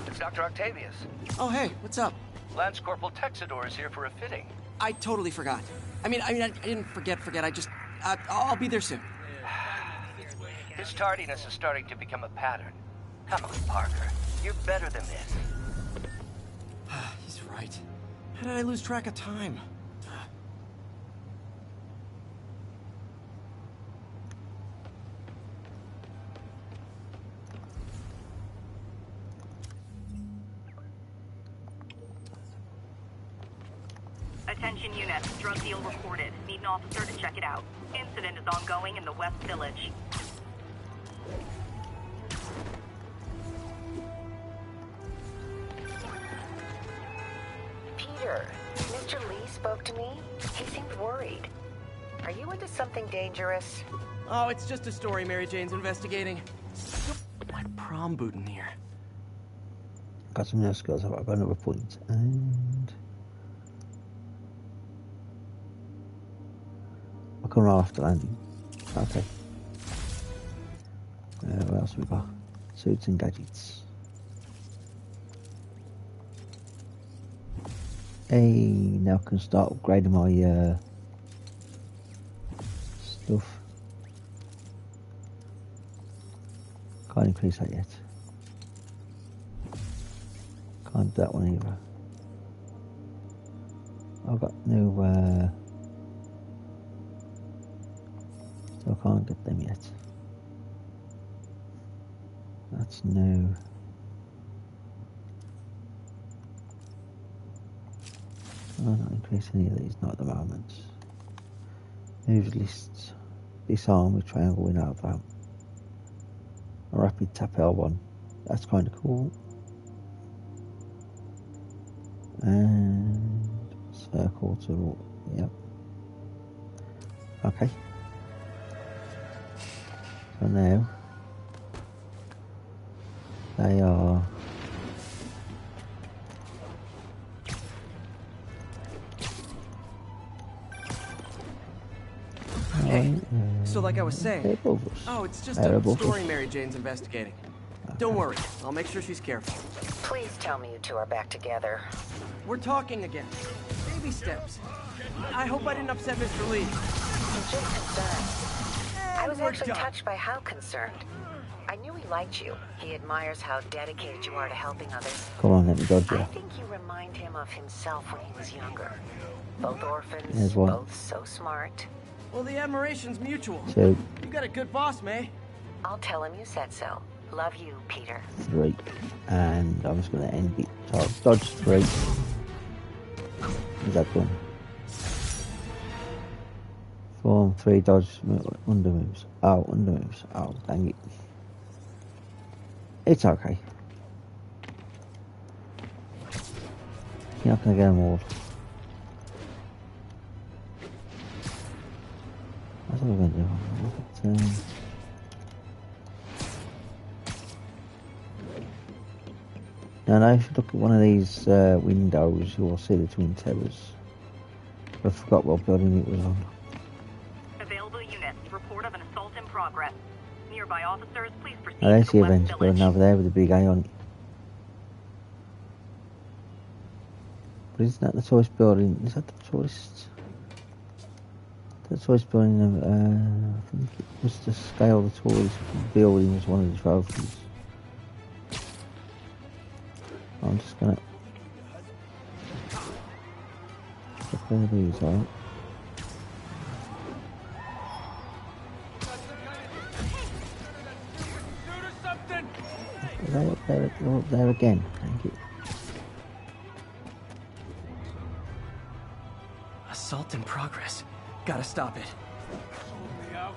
it's Dr. Octavius. Oh, hey, what's up? Lance Corporal Texador is here for a fitting. I totally forgot. I didn't forget. I just, I'll be there soon. His tardiness is starting to become a pattern. Come on, Parker. You're better than this. He's right. How did I lose track of time? Attention units, drug deal reported. Need an officer to check it out. Incident is ongoing in the West Village. Peter, Mr. Lee spoke to me. He seemed worried. Are you into something dangerous? Oh, it's just a story Mary Jane's investigating. My prom boutonniere. Got some new skills. I've got another point. And I'll come right after landing. Okay. What else have we got? Suits and gadgets. Hey, now I can start upgrading my stuff. Can't increase that yet. Can't do that one either. I've got new so I can't get them yet. That's new. I'll not increase any of these, not at the moment. Move lists. Disarm with triangle we know about. A rapid tap L1. That's kind of cool. And circle to, yep. Okay. So now they are So like I was saying, oh, it's just a story Mary Jane's investigating. Don't worry, I'll make sure she's careful. Please tell me you two are back together. We're talking again. Baby steps. I hope I didn't upset Mr. Lee. I'm just concerned. I was actually touched by how concerned. I knew he liked you. He admires how dedicated you are to helping others. Come on, let me dodge you. I think you remind him of himself when he was younger. Both orphans, both so smart. Well, the admiration's mutual. So, you got a good boss, May. I'll tell him you said so. Love you, Peter. 3. And I'm just going to end it. So, dodge 3. Is that done? Form 3 dodge under moves. Oh, under moves. Oh, dang it. It's okay. You're not going to get them all. That's what we're going to do. Now, if you look at one of these windows, you will see the Twin Towers. I forgot what building it was on. Available units, report of an assault in progress. Nearby officers, please proceed I to see the a West vent Village. building over there with a big eye on it. But isn't that the tallest building? Is that the tallest? The tallest building, I think it was to scale the tallest building as one of the trophies. I'm just gonna check where these are. Are they up there? They're up there again. Thank you. Assault in progress. Gotta stop it. Hold me out.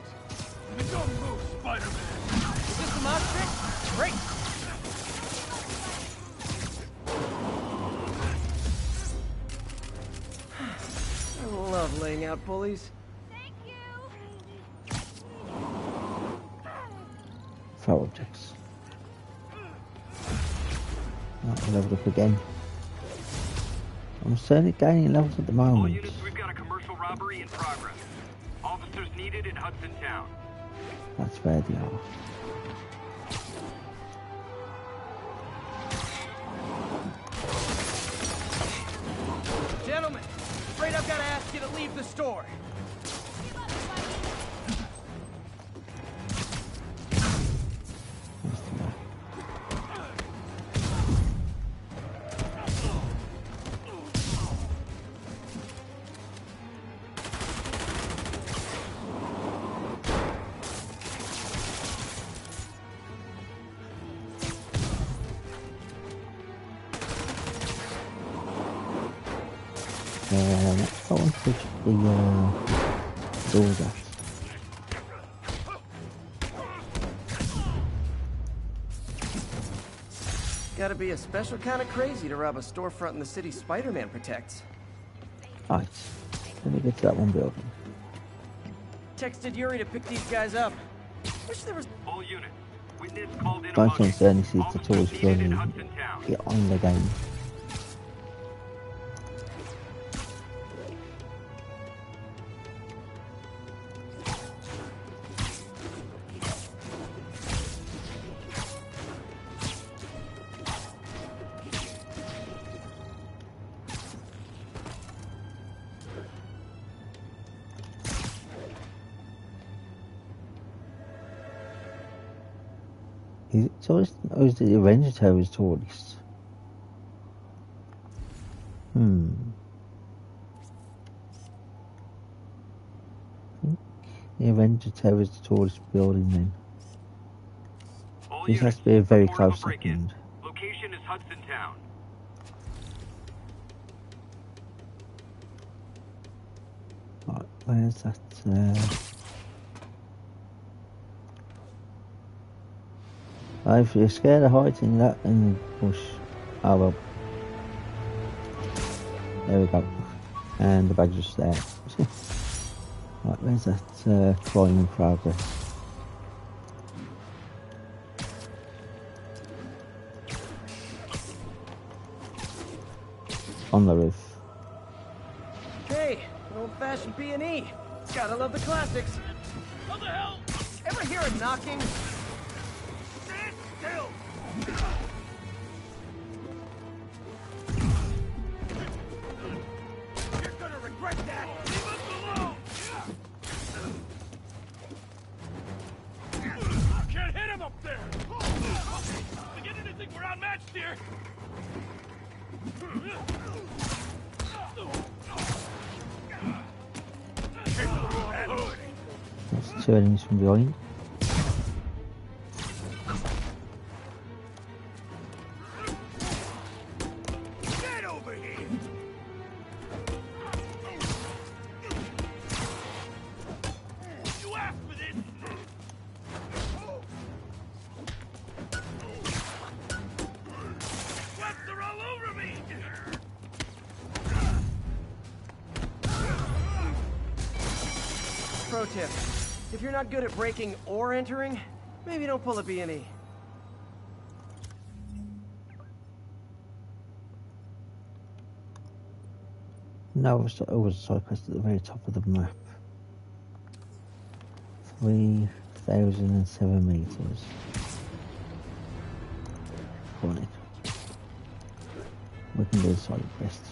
And don't move, Spider-Man. Is this the mosh pit? Great. I love laying out bullies. Throw objects. Right, we'll level up again. I'm certainly gaining levels at the All moment. units, we've got a commercial robbery in progress. Officers needed in Hudson Town. That's where they are. Gentlemen, afraid I've got to ask you to leave the store. I want to push the doors out. Gotta be a special kind of crazy to rob a storefront in the city Spider-Man protects. Right, let me get to that one building. Texted Yuri to pick these guys up. Wish there was... All units, witness called in My among you. concern is it's the tallest Officers needed in building Hudson Town. get on the game. Is it tallest, or is it the Avenger Tower is tallest? I think the Avenger Tower is the tallest building then. All This has units, to be a very report of close a break-in. second. Location is Hudson Town. Right, where's that? If you're scared of heights in that in the bush, oh well. There we go. And the badge is there. Right, where's that climb in progress? On the roof. Hey, an old-fashioned B&E. Gotta love the classics. What the hell? Ever hear of knocking? Stand still! You're gonna regret that! Leave us alone! Can't hit him up there! To get anything, we're outmatched here! That's two enemies from behind. Get over here! You asked for this! Webs are all over me! Pro tip. If you're not good at breaking or entering, maybe don't pull a B&E. Now over the side quest at the very top of the map. 3,007 meters. On it. We can do the side quest.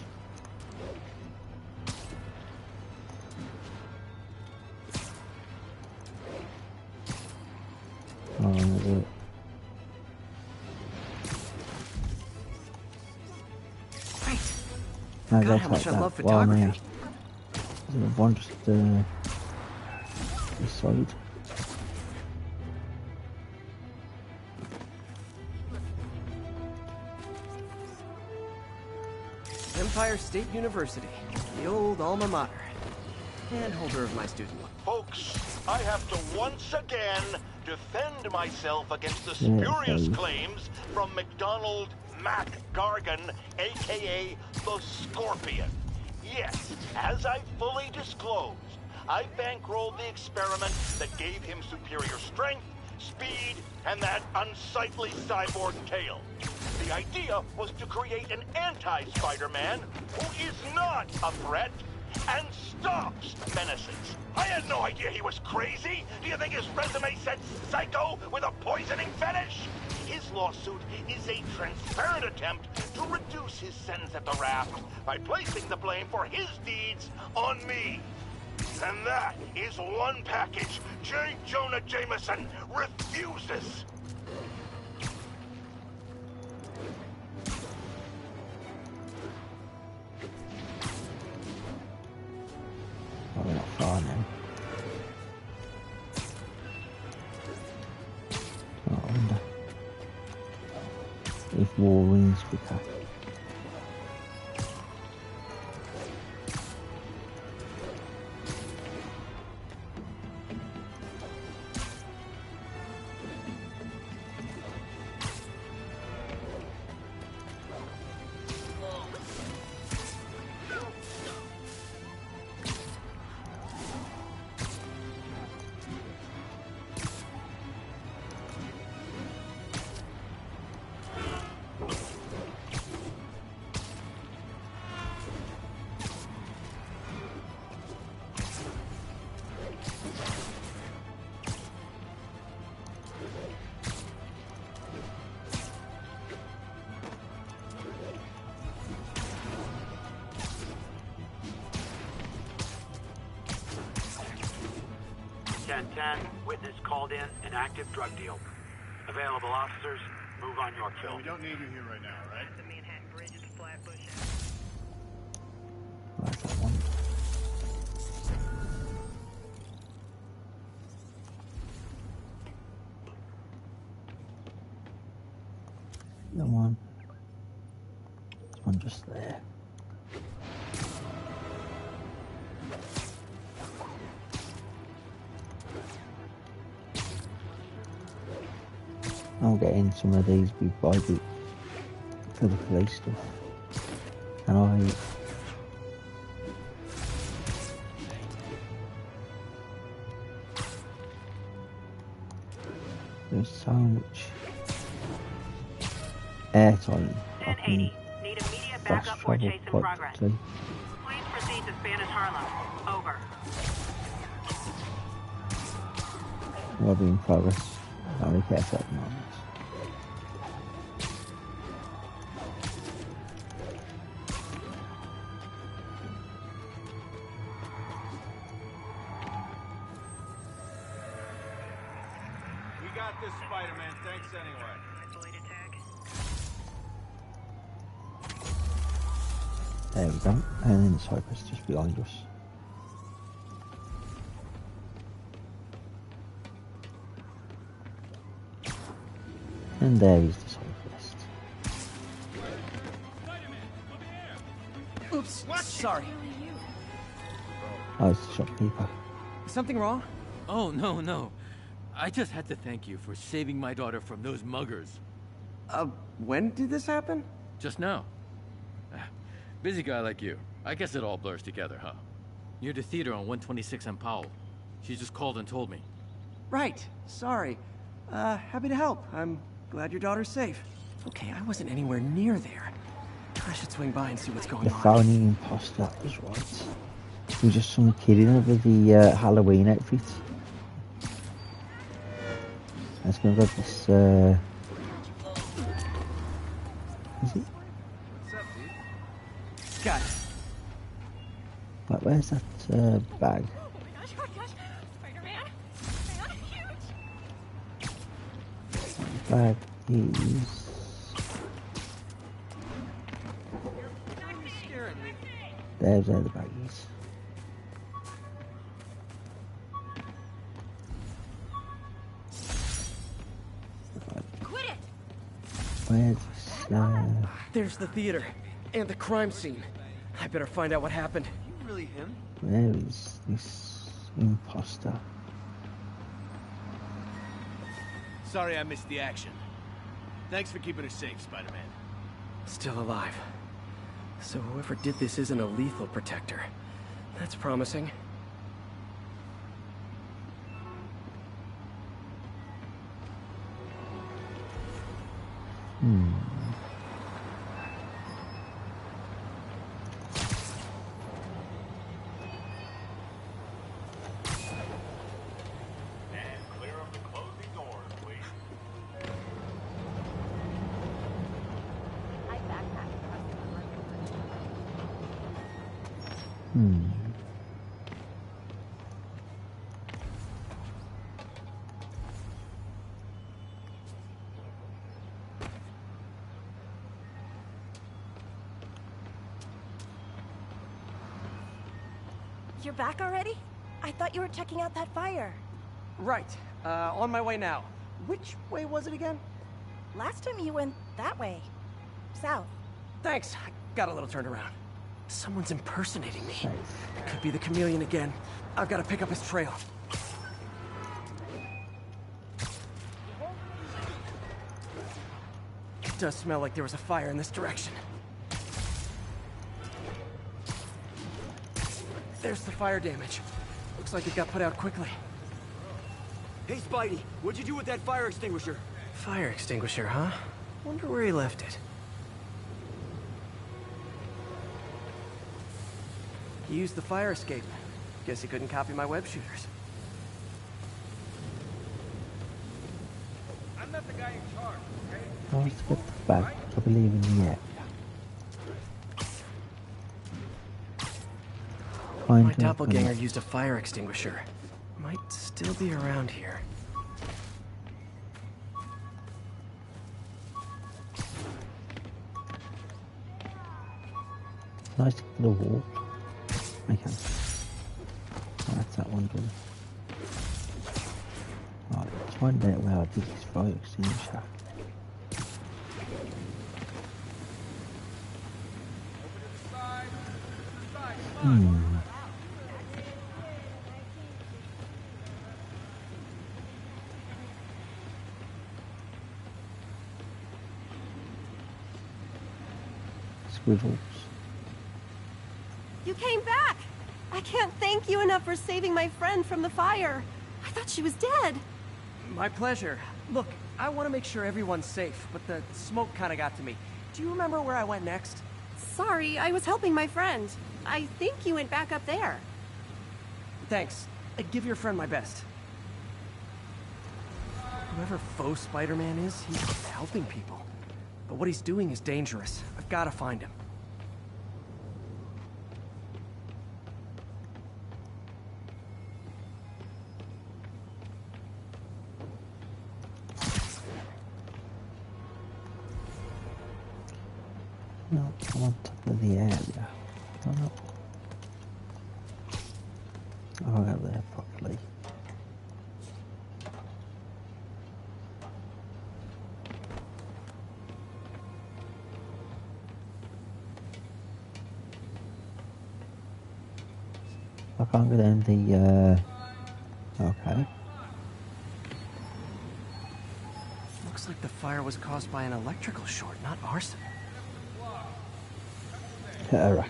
Oh, I'm gonna do it. No, God, how much I love while I'm photography. here. There's one just this side. Empire State University, the old alma mater, and holder of my student loan. Folks, I have to once again defend myself against the spurious claims from McDonald Mac Gargan, aka the Scorpion. Yes, as I fully disclosed, I bankrolled the experiment that gave him superior strength, speed, and that unsightly cyborg tail. The idea was to create an anti-Spider-Man who is not a threat and stops menaces. I had no idea he was crazy. Do you think his resume said psycho with a poisoning fetish? His lawsuit is a transparent attempt to reduce his sentence at the raft by placing the blame for his deeds on me. And that is one package J. Jonah Jameson refuses. Oh, we're not far now. Oh, I wonder if Wolverine's quicker. Witness called in an active drug deal. Available officers, move on Yorkville. We don't need you here right now, right? The Manhattan Bridge is Flatbush. Right, that one. No one. There's one just there. I'll get in some of these bit by bit for the police stuff. And there's so much airtime I can Need immediate fast backup or travel chase in quite progress. quickly. Please proceed to Spanish Harlem. Over. Will be in progress. I don't really care for that at the moment. We got this, Spider-Man. Thanks anyway. There we go. And then the Cypress just behind us. And there is the Cypress. Oops, sorry. Oh, it's the shopkeeper. Something wrong? Oh, no. I just had to thank you for saving my daughter from those muggers. When did this happen? Just now. Busy guy like you. I guess it all blurs together, huh? Near the theater on 126 and Powell. She just called and told me. Right. Sorry. Happy to help. I'm glad your daughter's safe. Okay, I wasn't anywhere near there. I should swing by and see what's going The on. phony imposter was right. He was just some kid in it with the Halloween outfit. Let's go get this. Is it? What's up, dude? Got it. Right, where's that bag? Oh my gosh, Spider-Man! Man, huge! Bag is. There's where the bag is. Quit it! Where's this? There's the theater and the crime scene. I better find out what happened. You really him? Where is this imposter? Sorry I missed the action. Thanks for keeping us safe, Spider-Man. Still alive. So whoever did this isn't a lethal protector. That's promising. You're back already? I thought you were checking out that fire. Right. On my way now. Which way was it again? Last time you went that way. South. Thanks. I got a little turned around. Someone's impersonating me. It could be the chameleon again. I've got to pick up his trail. It does smell like there was a fire in this direction. There's the fire damage. Looks like it got put out quickly. Hey, Spidey, what'd you do with that fire extinguisher? Fire extinguisher, huh? Wonder where he left it. He used the fire escape. Guess he couldn't copy my web shooters. I'm not the guy in charge, okay? Oh, let's get the bag. I believe in the air. My doppelganger used a fire extinguisher. Might still be around here. Nice to get a wall. I can. Oh, that's that one done. Right, let's find out where I did this fire extinguisher. Squiggles. You came back! I can't thank you enough for saving my friend from the fire. I thought she was dead. My pleasure. Look, I want to make sure everyone's safe, but the smoke kind of got to me. Do you remember where I went next? Sorry, I was helping my friend. I think you went back up there. Thanks. Give your friend my best. Whoever faux Spider-Man is, he's helping people. But what he's doing is dangerous. I've got to find him. No, I'm on top of the area. Oh no. I'll go there properly. I can't go down the, okay. Looks like the fire was caused by an electrical short, not arson. Right.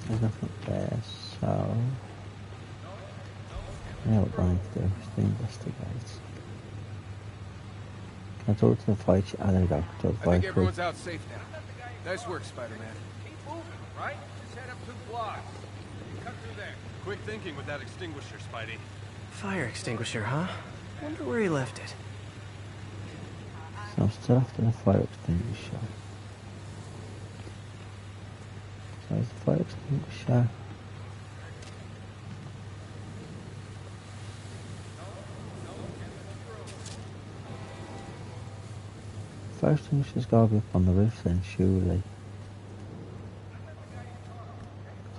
There's nothing there, so... Now what I need to do is to investigate. Can I talk to the fire chief? Oh, there we go. Talk to the I fire think chief. everyone's out safe now. Nice work, Spider-Man. Keep moving, right? Just head up 2 blocks. Cut through there. Quick thinking with that extinguisher, Spidey. Fire extinguisher, huh? Wonder where he left it. So I'm still after the fire extinguisher. So is the fire extinguisher... Fire extinguisher's gotta be up on the roof then, surely.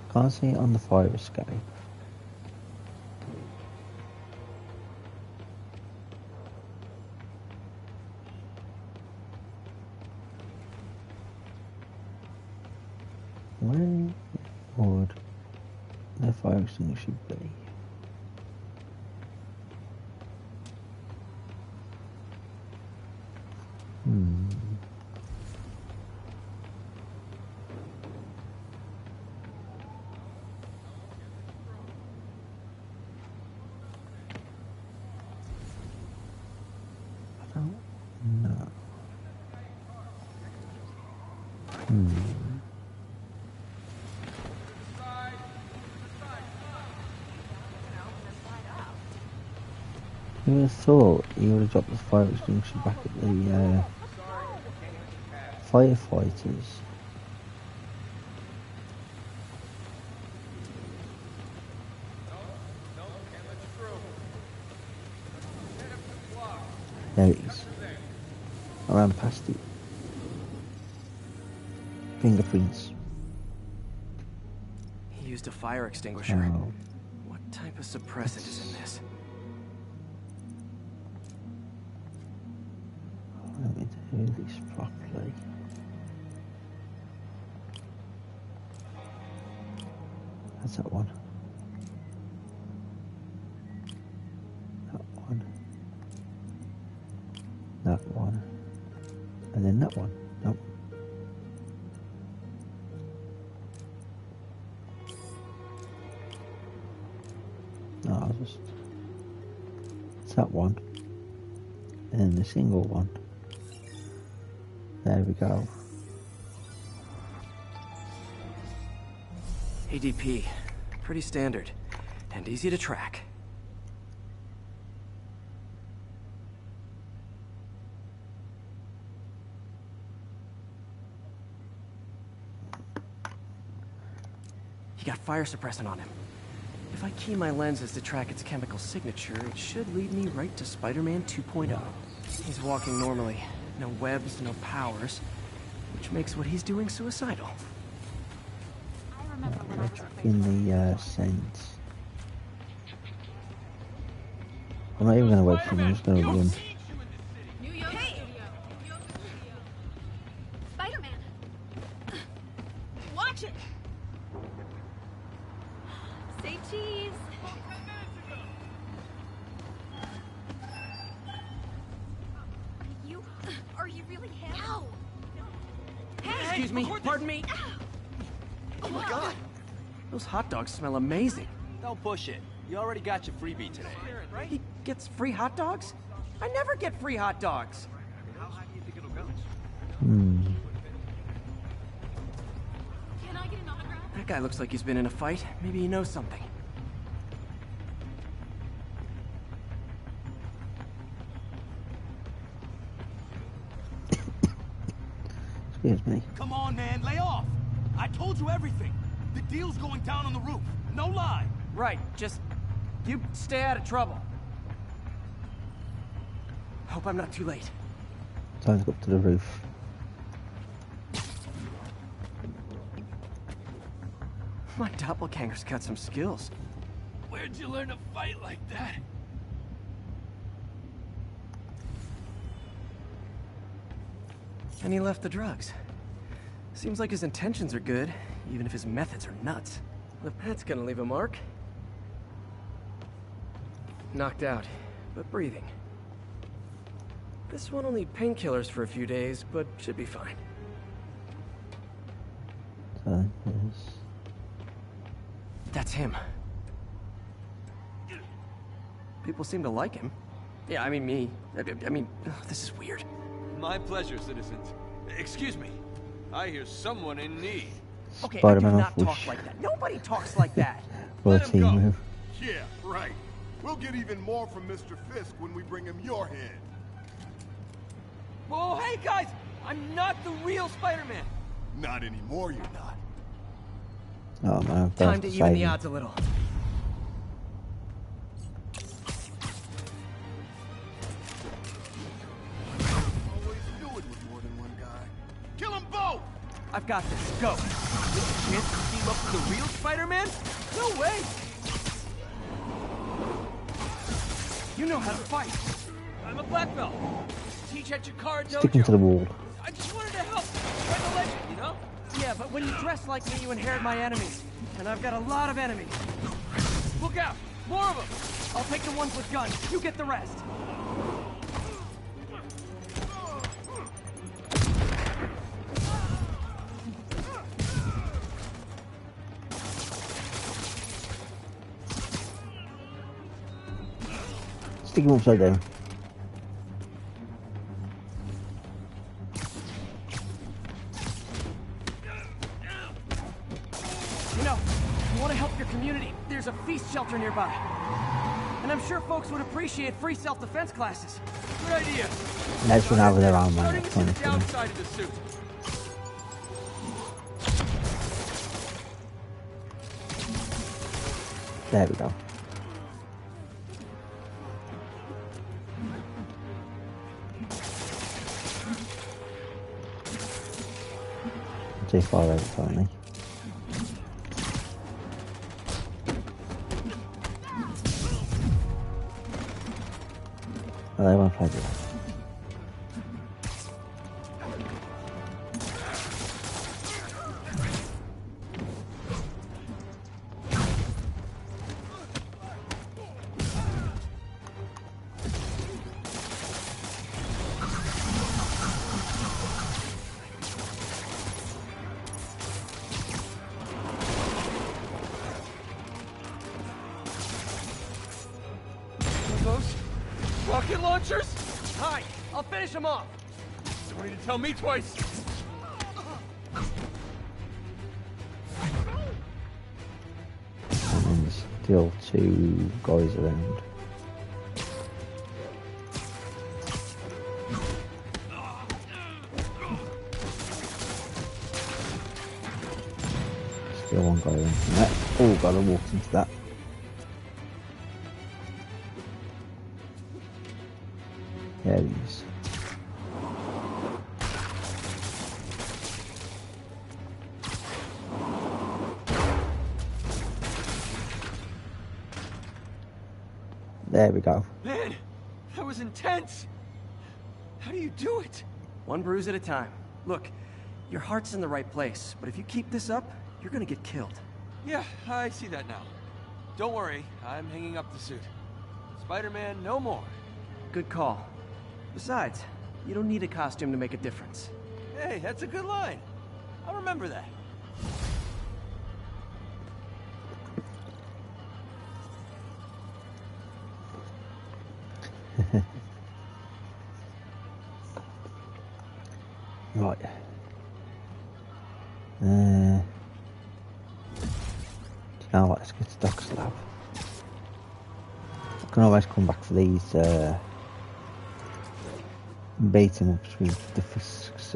I can't see it on the fire escape. Where would the fire extinguisher be? I don't know. You would have thought you would have dropped the fire extinguisher back at the firefighters. There it is. I ran past it. Fingerprints. He used a fire extinguisher. Oh. What type of suppressant is in this? Let me do this properly. That's that one. That one. That one. And then that one. Nope. No, I'll just... It's that one. And then the single one. There we go. ADP. Pretty standard. And easy to track. He got fire suppressant on him. If I key my lenses to track its chemical signature, it should lead me right to Spider-Man 2.0. He's walking normally. No webs, no powers. Which makes what he's doing suicidal. In the sense. I'm not even gonna wait for him, I'm just gonna run. Hey! Spider-Man! Watch it! Say cheese! Are you really him? No! Hey! Excuse me, pardon me! Oh my god! Those hot dogs smell amazing. Don't push it. You already got your freebie today. He gets free hot dogs? I never get free hot dogs! How high do you think it'll go? Can I get an autograph? That guy looks like he's been in a fight. Maybe he knows something. Excuse me. Come on, man, lay off! I told you everything! The deal's going down on the roof. No lie! Right, just... you stay out of trouble. Hope I'm not too late. Time to go up to the roof. My doppelganger's got some skills. Where'd you learn to fight like that? And he left the drugs. Seems like his intentions are good, even if his methods are nuts. The pet's gonna leave a mark. Knocked out, but breathing. This one will need painkillers for a few days, but should be fine. So there's That's him. People seem to like him. Yeah, I mean me. I mean, this is weird. My pleasure, citizens. Excuse me. I hear someone in need. Okay, I do Spider-Man not off talk wish. like that. Nobody talks like that. Well, team move. Yeah, right. We'll get even more from Mr. Fisk when we bring him your head. Whoa, hey guys! I'm not the real Spider-Man. Not anymore, you're not. Oh man, Time to even the odds a little. Always knew it was more than one guy. Kill them both! I've got this. Go. Chance to team up with the real Spider-Man? No way! You know how to fight. I'm a black belt. Teach at your card dojo. Stick him to the wall. I just wanted to help. Spread the legend, you know? Yeah, but when you dress like me, you inherit my enemies. And I've got a lot of enemies. Look out! More of them! I'll take the ones with guns. You get the rest. Stick him upside down. You know, you want to help your community, there's a feast shelter nearby. And I'm sure folks would appreciate free self-defense classes. Good idea. Let's run over there on man. Starting to see the downside of the suit. There we go. Too far over for me. Well, they won't play that. Rocket launchers? Hi, I'll finish them off. Don't need to tell me twice. And there's still two guys around. Still one guy around. Oh god, I walked into that. There he is. There we go. Man, that was intense. How do you do it? One bruise at a time. Look, your heart's in the right place, but if you keep this up, you're gonna get killed. Yeah, I see that now. Don't worry, I'm hanging up the suit. Spider-Man, no more. Good call. Besides, you don't need a costume to make a difference. Hey, that's a good line. I'll remember that. Right. Now let's get to Doc's lab. I can always come back for these beating ups with the Fisk's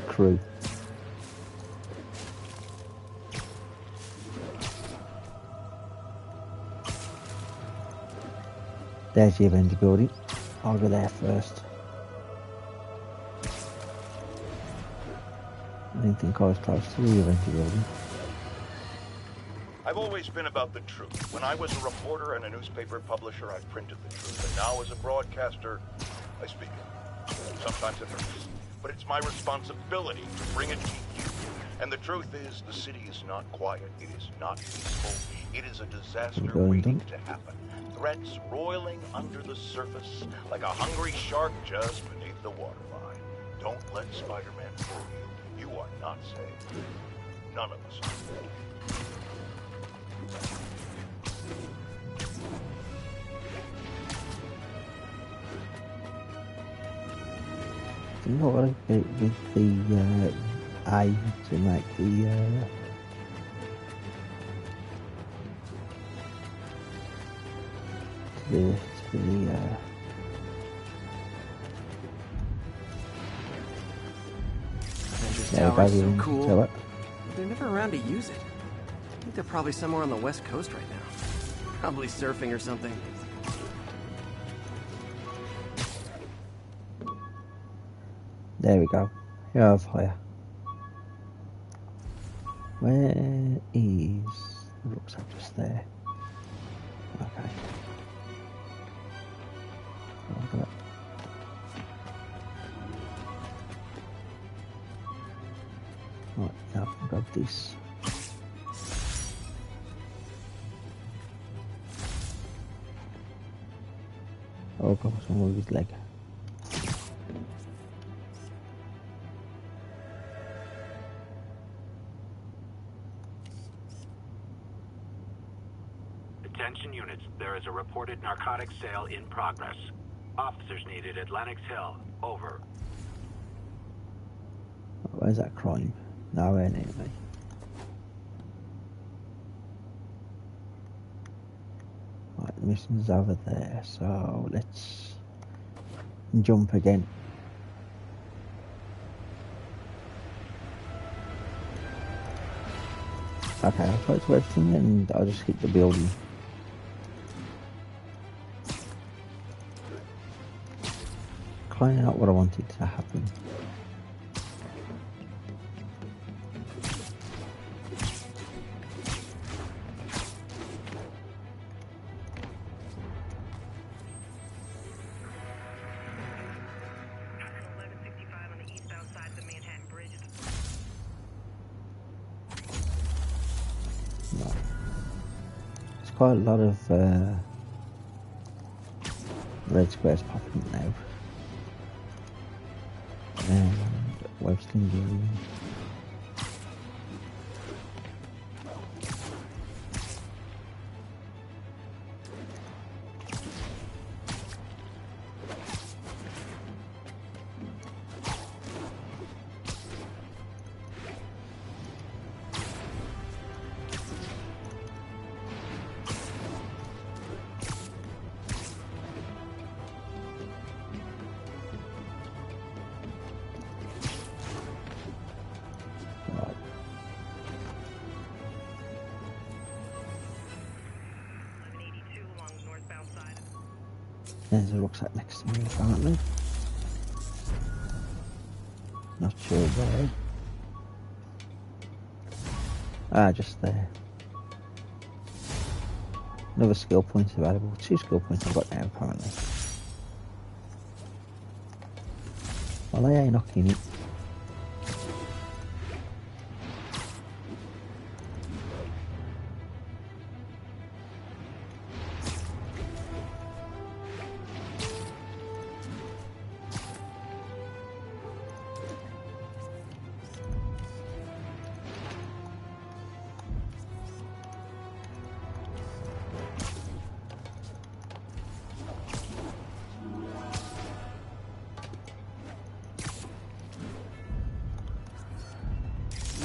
crew. There's the Avenger building. I'll go there first. I didn't think I was close to the Avenger building. I've always been about the truth. When I was a reporter and a newspaper publisher, I printed the truth. And now as a broadcaster, I speak it. Sometimes it hurts. But it's my responsibility to bring it to you. And the truth is, the city is not quiet. It is not peaceful. It is a disaster waiting to happen. Threats roiling under the surface like a hungry shark just beneath the waterline. Don't let Spider-Man fool you. You are not safe. None of us are. think I want to get it with the A to make the Avengers yeah, Tower is so so cool. what? They're never around to use it. I think they're probably somewhere on the West Coast right now. Probably surfing or something. There we go. Here I have fire. Where is the rucksack? Just there. Okay. I've got it. Right, now I can grab this. Oh, God, what's wrong with his leg? Attention units, there is a reported narcotics sale in progress. Officers needed at Lenox Hill. Over. Where's that crime? Nowhere near me. Right, the mission's over there, so let's jump again. Okay, I'll try to everything and I'll just hit the building. Kind of not what I wanted to happen. No. There's quite a lot of red squares popping up now. And Webston Green. There's a rucksack next to me, apparently. Not sure where. Ah, just there. Another skill point available. 2 skill points I've got now, apparently. Well, I ain't knocking it.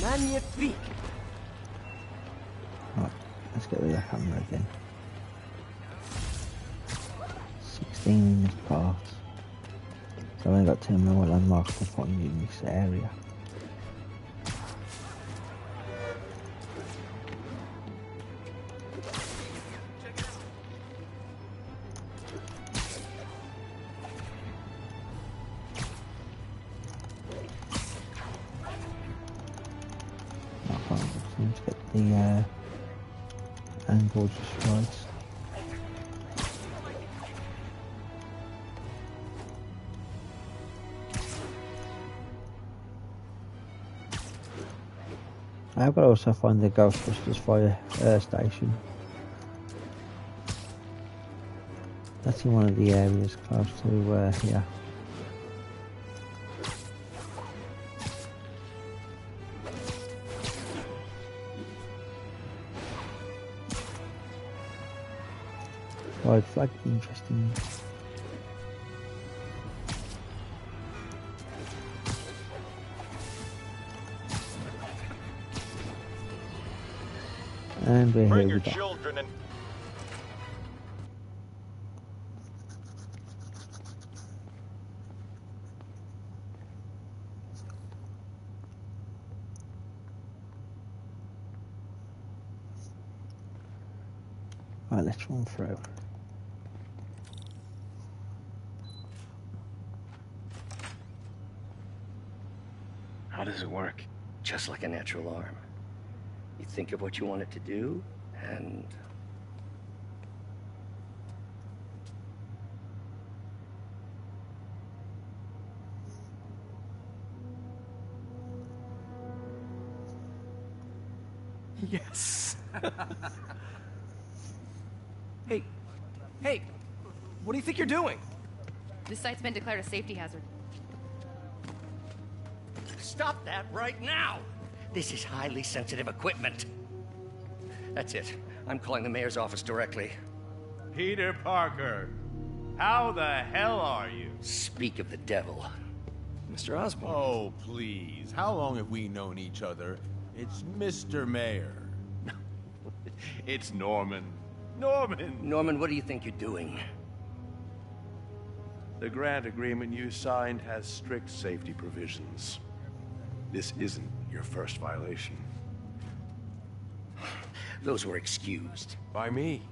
Magnifique! Right, let's get rid of the hammer again. 16 in this part. So I've only got 10 more landmarks to find in this area. Let's get the angle just right. I've got to also find the Ghostbusters fire station. That's in one of the areas close to here. Right, flag, interesting. And we're Bring here your with that. children and... Right, let's run through. How does it work? Just like a natural arm. You think of what you want it to do, and... Yes. Hey, what do you think you're doing? This site's been declared a safety hazard. Stop that right now! This is highly sensitive equipment. That's it. I'm calling the mayor's office directly. Peter Parker, how the hell are you? Speak of the devil. Mr. Osborn. Oh, please. How long have we known each other? It's Mr. Mayor. It's Norman. Norman, what do you think you're doing? The grant agreement you signed has strict safety provisions. This isn't your first violation. Those were excused. By me.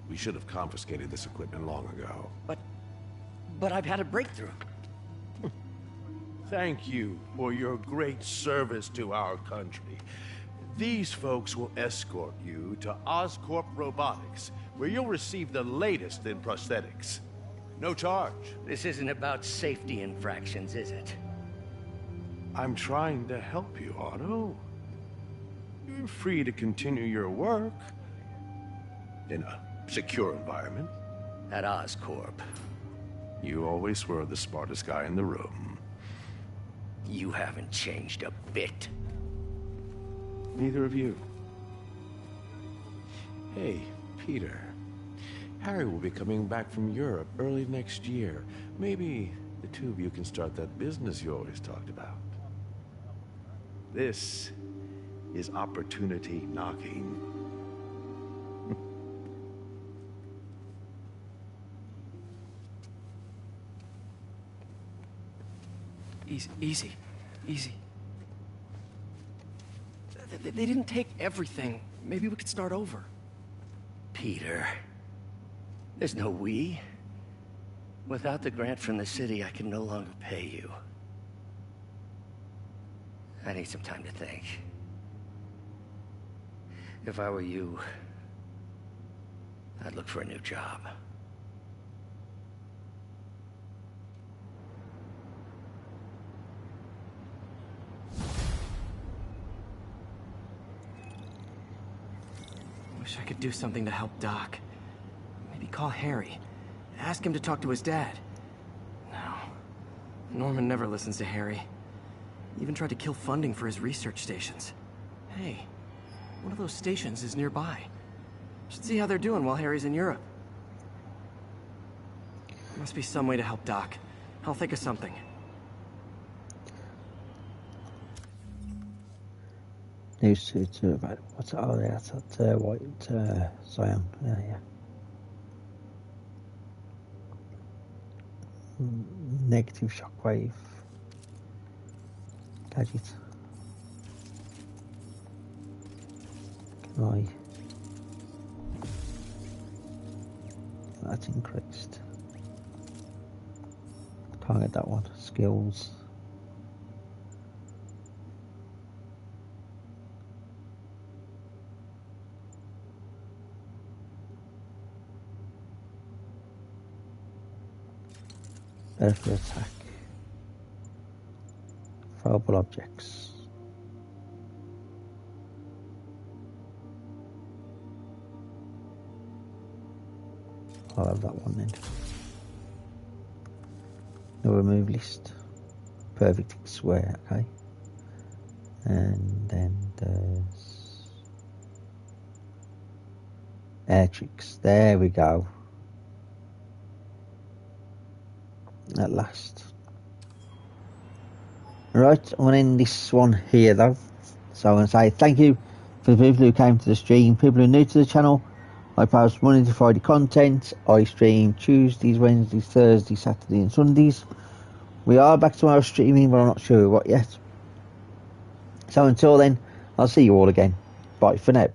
We should have confiscated this equipment long ago. But I've had a breakthrough. Thank you for your great service to our country. These folks will escort you to Oscorp Robotics, where you'll receive the latest in prosthetics. No charge. This isn't about safety infractions, is it? I'm trying to help you, Otto. You're free to continue your work in a secure environment. At Oscorp. You always were the smartest guy in the room. You haven't changed a bit. Neither of you. Hey, Peter. Harry will be coming back from Europe early next year. Maybe the two of you can start that business you always talked about. This is opportunity knocking. Easy. They didn't take everything. Maybe we could start over. Peter. There's no we. Without the grant from the city, I can no longer pay you. I need some time to think. If I were you, I'd look for a new job. Wish I could do something to help Doc. Maybe call Harry. Ask him to talk to his dad. No. Norman never listens to Harry. He even tried to kill funding for his research stations. Hey, one of those stations is nearby. Should see how they're doing while Harry's in Europe. Must be some way to help Doc. I'll think of something. New suits are about what's it? Oh, yeah, that's that white Zion. Yeah. Negative shockwave gadget. Can I? That's increased. Can't get that one. Skills. Better for attack. Throwable objects. I'll have that one then. No remove list. Perfect square, okay. And then there's air tricks. There we go. At last. Right, I'm going to end this one here though. So I'm going to say thank you For the people who came to the stream, people who are new to the channel, I post Monday to Friday content. I stream Tuesdays, Wednesdays, Thursdays, Saturdays and Sundays. We are back tomorrow streaming, but I'm not sure what yet. So until then, I'll see you all again. Bye for now.